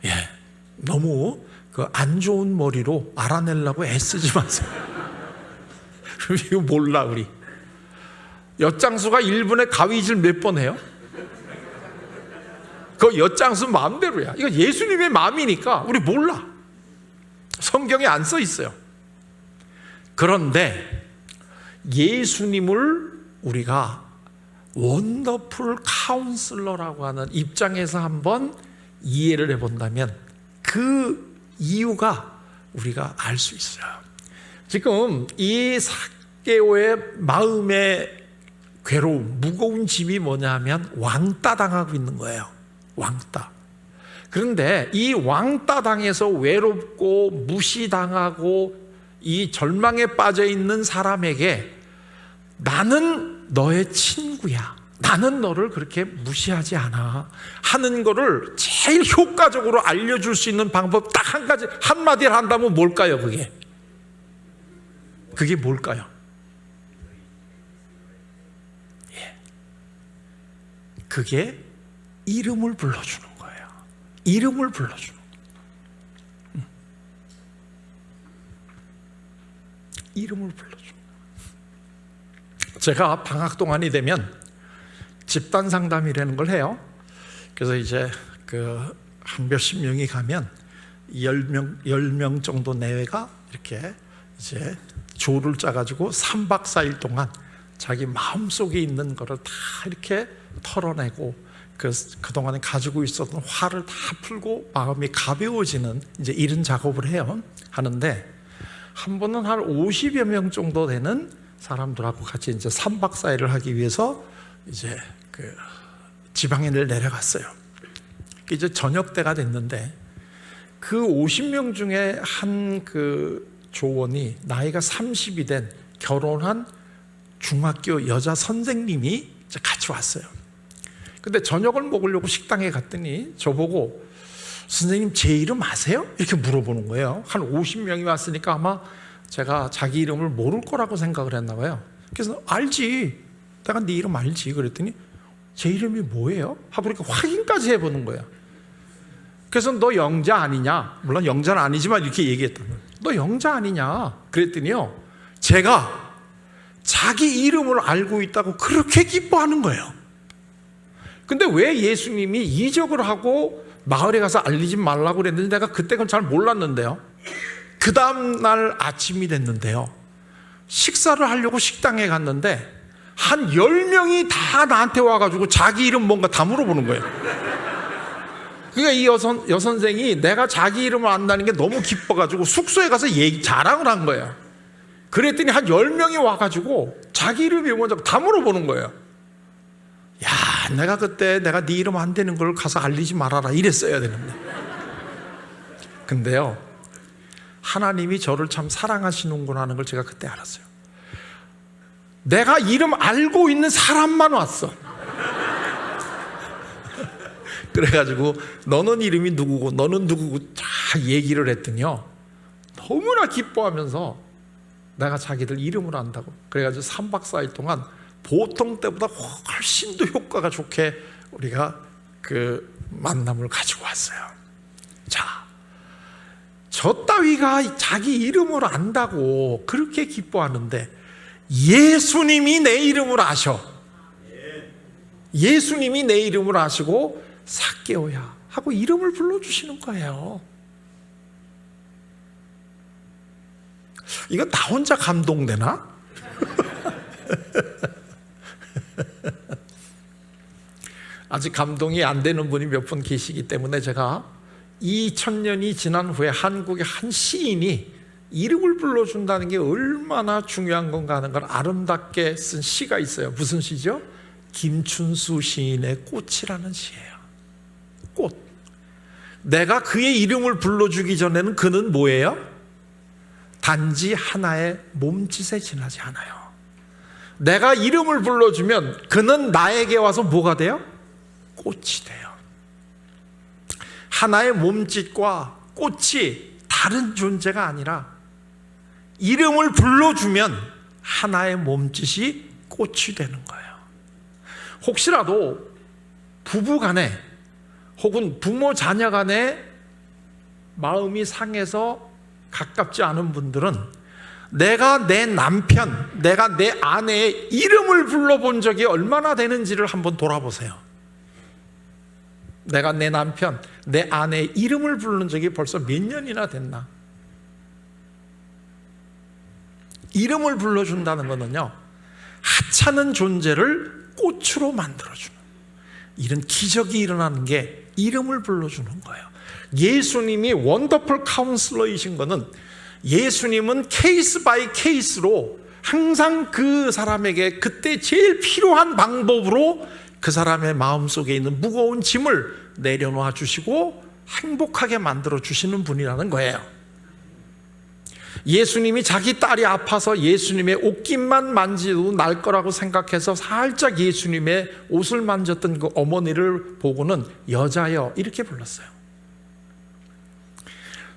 예, 너무 그 안 좋은 머리로 알아내려고 애쓰지 마세요. 이거 몰라 우리. 엿장수가 1분에 가위질 몇 번 해요? 그 엿장수 마음대로야. 이거 예수님의 마음이니까 우리 몰라. 성경에 안 써 있어요. 그런데 예수님을 우리가 원더풀 카운슬러라고 하는 입장에서 한번 이해를 해본다면 그 이유가 우리가 알 수 있어요. 지금 이 삭개오의 마음의 괴로움, 무거운 짐이 뭐냐 하면 왕따 당하고 있는 거예요. 왕따. 그런데 이 왕따 당해서 외롭고 무시당하고 이 절망에 빠져 있는 사람에게 나는 너의 친구야, 나는 너를 그렇게 무시하지 않아 하는 거를 제일 효과적으로 알려줄 수 있는 방법 딱 한 가지, 한마디를 한다면 뭘까요? 그게 뭘까요? 그게 이름을 불러주는 거예요. 이름을 불러주는 거예요. 이름을 불러주는 거예요. 제가 방학 동안이 되면 집단 상담이라는 걸 해요. 그래서 이제 한 몇십 명이 가면 10명 정도 내외가 이렇게 이제 조를 짜가지고 3박 4일 동안 자기 마음속에 있는 거를 다 이렇게 털어내고 그동안에 가지고 있었던 화를 다 풀고 마음이 가벼워지는 이제 이런 작업을 하는데 한 번은 한 50여 명 정도 되는 사람들하고 같이 이제 3박 4일을 하기 위해서 이제 지방에 내려갔어요. 이제 저녁 때가 됐는데 그 50명 중에 한 조원이 나이가 30이 된 결혼한 중학교 여자 선생님이 이제 같이 왔어요. 근데 저녁을 먹으려고 식당에 갔더니 저보고 선생님 제 이름 아세요? 이렇게 물어보는 거예요. 한 50명이 왔으니까 아마 제가 자기 이름을 모를 거라고 생각을 했나 봐요. 그래서 알지, 내가 네 이름 알지 그랬더니 제 이름이 뭐예요? 하고 그러니까 확인까지 해보는 거예요. 그래서 너 영자 아니냐? 물론 영자는 아니지만 이렇게 얘기했던 거예요. 너 영자 아니냐? 그랬더니요, 제가 자기 이름을 알고 있다고 그렇게 기뻐하는 거예요. 근데 왜 예수님이 이적을 하고 마을에 가서 알리지 말라고 그랬는지 내가 그때 그걸 잘 몰랐는데요, 그 다음날 아침이 됐는데요, 식사를 하려고 식당에 갔는데 한 10명이 다 나한테 와가지고 자기 이름 뭔가 다 물어보는 거예요. 그러니까 이 여선생이 내가 자기 이름을 안다는 게 너무 기뻐가지고 숙소에 가서 자랑을 한 거예요. 그랬더니 한 10명이 와가지고 자기 이름이 뭔지 다 물어보는 거예요. 야, 내가 그때 내가 네 이름 안 되는 걸 가서 알리지 말아라 이랬어야 되는데. 근데요, 하나님이 저를 참 사랑하시는구나 하는 걸 제가 그때 알았어요. 내가 이름 알고 있는 사람만 왔어. 그래가지고 너는 이름이 누구고 너는 누구고 다 얘기를 했더니요, 너무나 기뻐하면서 내가 자기들 이름을 안다고. 그래가지고 3박 4일 동안 보통 때보다 훨씬 더 효과가 좋게 우리가 만남을 가지고 왔어요. 자, 저 따위가 자기 이름을 안다고 그렇게 기뻐하는데 예수님이 내 이름을 아셔. 예수님이 내 이름을 아시고 삭개오야 하고 이름을 불러주시는 거예요. 이거 나 혼자 감동되나? 아직 감동이 안 되는 분이 몇 분 계시기 때문에 제가 2000년이 지난 후에 한국의 한 시인이 이름을 불러준다는 게 얼마나 중요한 건가 하는 걸 아름답게 쓴 시가 있어요. 무슨 시죠? 김춘수 시인의 꽃이라는 시예요. 꽃. 내가 그의 이름을 불러주기 전에는 그는 뭐예요? 단지 하나의 몸짓에 지나지 않아요. 내가 이름을 불러주면 그는 나에게 와서 뭐가 돼요? 꽃이 돼요. 하나의 몸짓과 꽃이 다른 존재가 아니라 이름을 불러주면 하나의 몸짓이 꽃이 되는 거예요. 혹시라도 부부 간에 혹은 부모 자녀 간에 마음이 상해서 가깝지 않은 분들은 내가 내 남편, 내가 내 아내의 이름을 불러본 적이 얼마나 되는지를 한번 돌아보세요. 내가 내 남편, 내 아내의 이름을 부르는 적이 벌써 몇 년이나 됐나? 이름을 불러준다는 것은요, 하찮은 존재를 꽃으로 만들어주는 이런 기적이 일어나는 게 이름을 불러주는 거예요. 예수님이 원더풀 카운슬러이신 것은 예수님은 케이스 바이 케이스로 항상 그 사람에게 그때 제일 필요한 방법으로 그 사람의 마음속에 있는 무거운 짐을 내려놓아 주시고 행복하게 만들어 주시는 분이라는 거예요. 예수님이 자기 딸이 아파서 예수님의 옷깃만 만지도 날 거라고 생각해서 살짝 예수님의 옷을 만졌던 그 어머니를 보고는 여자여 이렇게 불렀어요.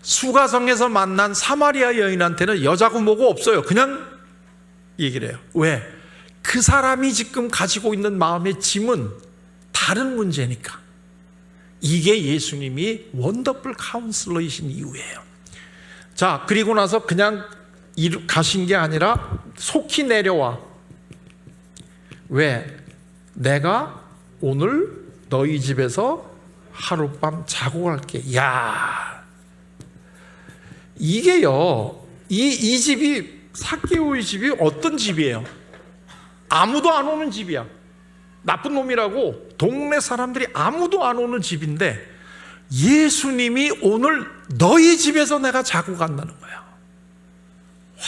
수가성에서 만난 사마리아 여인한테는 여자고 뭐고 없어요. 그냥 얘기를 해요. 왜? 그 사람이 지금 가지고 있는 마음의 짐은 다른 문제니까. 이게 예수님이 원더풀 카운슬러이신 이유예요. 자, 그리고 나서 그냥 가신 게 아니라 속히 내려와. 왜? 내가 오늘 너희 집에서 하룻밤 자고 갈게. 야, 이게요, 이 집이, 삭개오의 집이 어떤 집이에요? 아무도 안 오는 집이야. 나쁜 놈이라고 동네 사람들이 아무도 안 오는 집인데 예수님이 오늘 너희 집에서 내가 자고 간다는 거야. 와,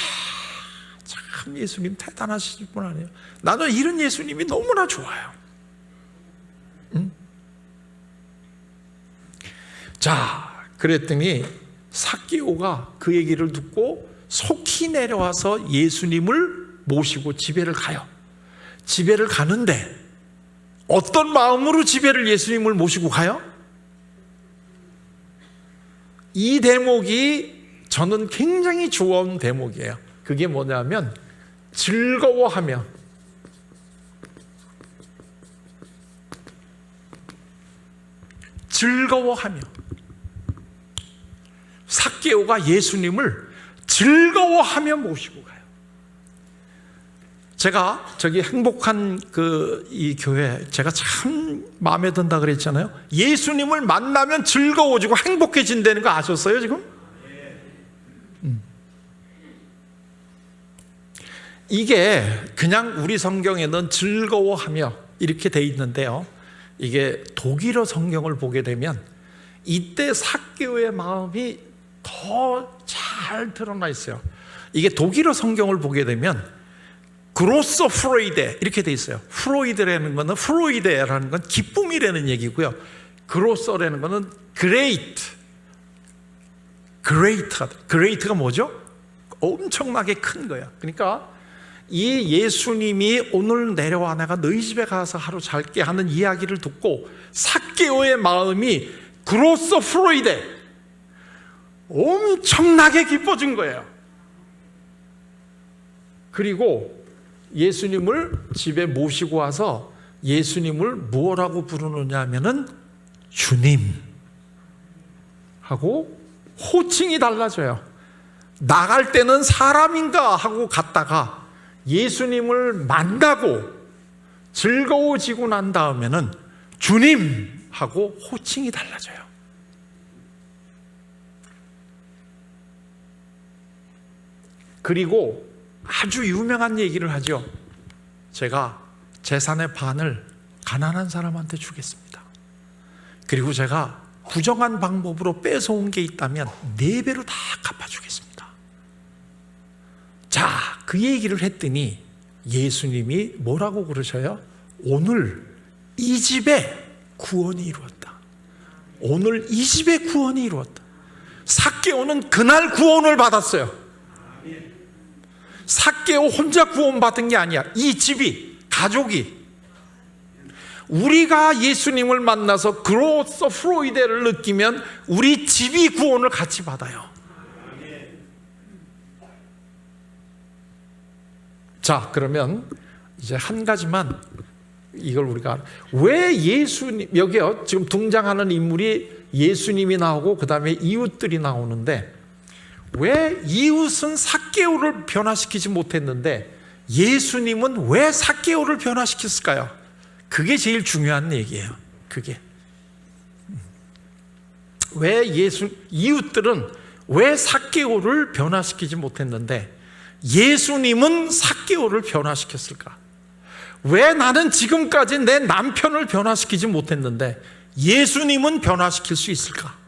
참 예수님 대단하신 분 아니에요? 나는 이런 예수님이 너무나 좋아요. 응? 자, 그랬더니 삭개오가 그 얘기를 듣고 속히 내려와서 예수님을 모시고 집에를 가요. 집에를 가는데 어떤 마음으로 집에를 예수님을 모시고 가요? 이 대목이 저는 굉장히 좋은 대목이에요. 그게 뭐냐면 즐거워하며, 삭개오가 예수님을 즐거워하며 모시고 가요. 제가 저기 행복한 이 교회 제가 참 마음에 든다 그랬잖아요. 예수님을 만나면 즐거워지고 행복해진다는 거 아셨어요 지금? 이게 그냥 우리 성경에는 즐거워하며 이렇게 돼 있는데요, 이게 독일어 성경을 보게 되면 이때 삭개오의 마음이 더 잘 드러나 있어요. 이게 독일어 성경을 보게 되면 그로서 프로이데 이렇게 돼 있어요. 프로이드라는 거는, 프로이데라는 건 기쁨이라는 얘기고요, 그로서라는 거는 그레이트가 뭐죠? 엄청나게 큰 거야. 그러니까 이 예수님이 오늘 내려와 내가 너희 집에 가서 하루 잘게 하는 이야기를 듣고 삭개오의 마음이 그로서 프로이데 엄청나게 기뻐진 거예요. 그리고 예수님을 집에 모시고 와서 예수님을 뭐라고 부르느냐 하면은 주님 하고 호칭이 달라져요. 나갈 때는 사람인가 하고 갔다가 예수님을 만나고 즐거워지고 난 다음에는 주님 하고 호칭이 달라져요. 그리고 아주 유명한 얘기를 하죠. 제가 재산의 반을 가난한 사람한테 주겠습니다. 그리고 제가 부정한 방법으로 뺏어온 게 있다면 4배로 다 갚아주겠습니다. 자, 그 얘기를 했더니 예수님이 뭐라고 그러셔요? 오늘 이 집에 구원이 이루었다. 오늘 이 집에 구원이 이루었다. 삭개오는 그날 구원을 받았어요. 삭개오 혼자 구원받은 게 아니야. 이 집이, 가족이. 우리가 예수님을 만나서 그로서 프로이데를 느끼면 우리 집이 구원을 같이 받아요. 자, 그러면 이제 한 가지만 이걸 우리가, 왜 예수님, 여기요 지금 등장하는 인물이 예수님이 나오고 그 다음에 이웃들이 나오는데, 왜 이웃은 삭개오를 변화시키지 못했는데 예수님은 왜 삭개오를 변화시켰을까요? 그게 제일 중요한 얘기예요. 그게 왜 이웃들은 왜 삭개오를 변화시키지 못했는데 예수님은 삭개오를 변화시켰을까? 왜 나는 지금까지 내 남편을 변화시키지 못했는데 예수님은 변화시킬 수 있을까?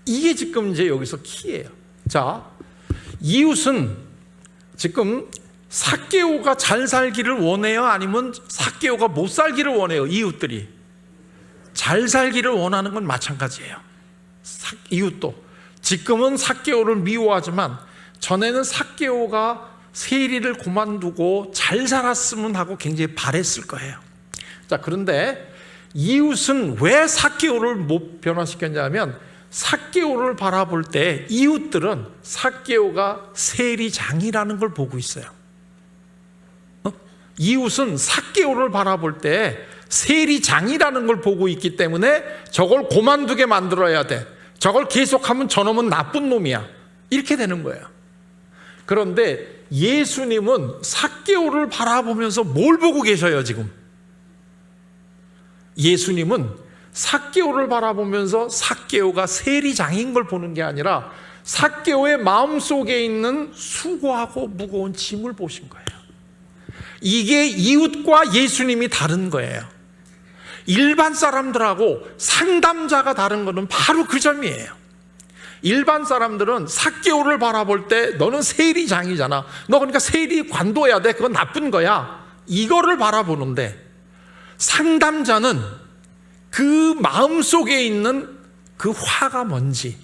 이게 지금 이제 여기서 키예요. 자, 이웃은 지금 삭개오가 잘 살기를 원해요? 아니면 삭개오가 못 살기를 원해요? 이웃들이 잘 살기를 원하는 건 마찬가지예요. 이웃도 지금은 삭개오를 미워하지만 전에는 삭개오가 세리를 그만두고 잘 살았으면 하고 굉장히 바랬을 거예요. 자, 그런데 이웃은 왜 삭개오를 못 변화시켰냐면 삭개오를 바라볼 때 이웃들은 삭개오가 세리장이라는 걸 보고 있어요. 이웃은 삭개오를 바라볼 때 세리장이라는 걸 보고 있기 때문에 저걸 고만두게 만들어야 돼. 저걸 계속하면 저놈은 나쁜 놈이야. 이렇게 되는 거예요. 그런데 예수님은 삭개오를 바라보면서 뭘 보고 계셔요, 지금? 예수님은 삭개오를 바라보면서 삭개오가 세리장인 걸 보는 게 아니라 삭개오의 마음속에 있는 수고하고 무거운 짐을 보신 거예요. 이게 이웃과 예수님이 다른 거예요. 일반 사람들하고 상담자가 다른 거는 바로 그 점이에요. 일반 사람들은 삭개오를 바라볼 때 너는 세리장이잖아. 너 그러니까 세리 관둬야 돼. 그건 나쁜 거야. 이거를 바라보는데 상담자는 그 마음속에 있는 그 화가 뭔지,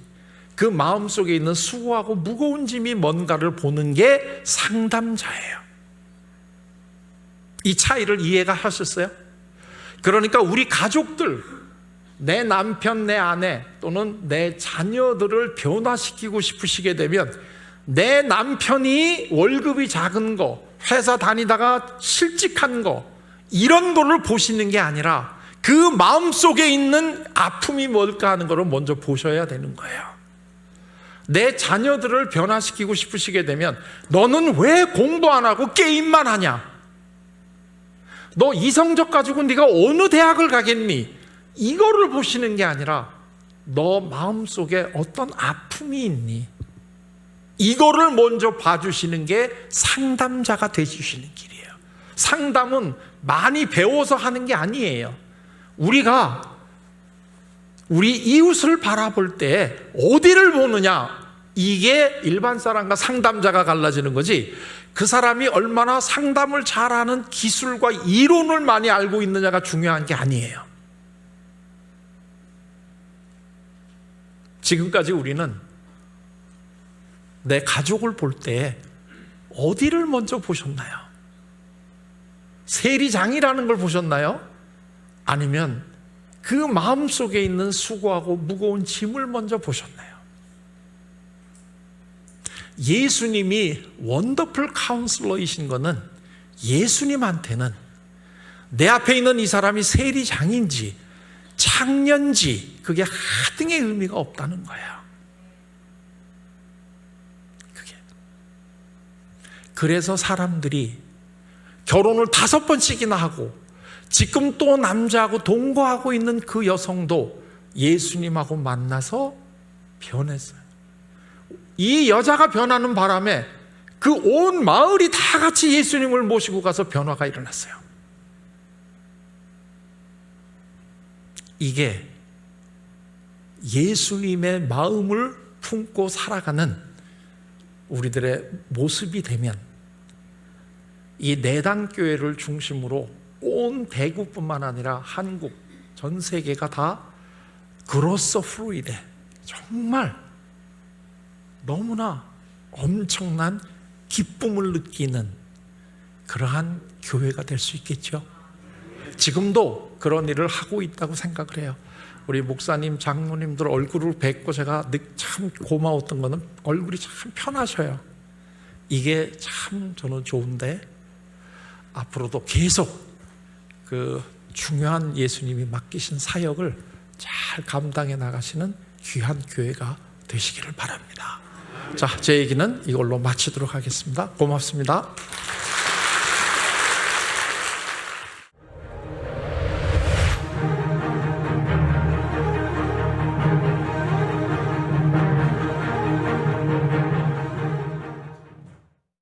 그 마음속에 있는 수고하고 무거운 짐이 뭔가를 보는 게 상담자예요. 이 차이를 이해가 하셨어요? 그러니까 우리 가족들, 내 남편, 내 아내 또는 내 자녀들을 변화시키고 싶으시게 되면 내 남편이 월급이 작은 거, 회사 다니다가 실직한 거, 이런 거를 보시는 게 아니라 그 마음속에 있는 아픔이 뭘까 하는 거를 먼저 보셔야 되는 거예요. 내 자녀들을 변화시키고 싶으시게 되면 너는 왜 공부 안 하고 게임만 하냐? 너 이 성적 가지고 네가 어느 대학을 가겠니? 이거를 보시는 게 아니라 너 마음속에 어떤 아픔이 있니? 이거를 먼저 봐주시는 게 상담자가 되주시는 길이에요. 상담은 많이 배워서 하는 게 아니에요. 우리가 우리 이웃을 바라볼 때 어디를 보느냐, 이게 일반 사람과 상담자가 갈라지는 거지, 그 사람이 얼마나 상담을 잘하는 기술과 이론을 많이 알고 있느냐가 중요한 게 아니에요. 지금까지 우리는 내 가족을 볼 때 어디를 먼저 보셨나요? 세리장이라는 걸 보셨나요? 아니면 그 마음속에 있는 수고하고 무거운 짐을 먼저 보셨나요? 예수님이 원더풀 카운슬러이신 거는 예수님한테는 내 앞에 있는 이 사람이 세리장인지 창년지 그게 하등의 의미가 없다는 거예요. 그래서 사람들이 결혼을 5번씩이나 하고 지금 또 남자하고 동거하고 있는 그 여성도 예수님하고 만나서 변했어요. 이 여자가 변하는 바람에 그 온 마을이 다 같이 예수님을 모시고 가서 변화가 일어났어요. 이게 예수님의 마음을 품고 살아가는 우리들의 모습이 되면 이 내단교회를 중심으로 온 대구뿐만 아니라 한국, 전 세계가 다 그로서 프루이데 정말 너무나 엄청난 기쁨을 느끼는 그러한 교회가 될 수 있겠죠. 지금도 그런 일을 하고 있다고 생각을 해요. 우리 목사님, 장로님들 얼굴을 뵙고 제가 참 고마웠던 거는 얼굴이 참 편하셔요. 이게 참 저는 좋은데 앞으로도 계속 그 중요한 예수님이 맡기신 사역을 잘 감당해 나가시는 귀한 교회가 되시기를 바랍니다. 자, 제 얘기는 이걸로 마치도록 하겠습니다. 고맙습니다.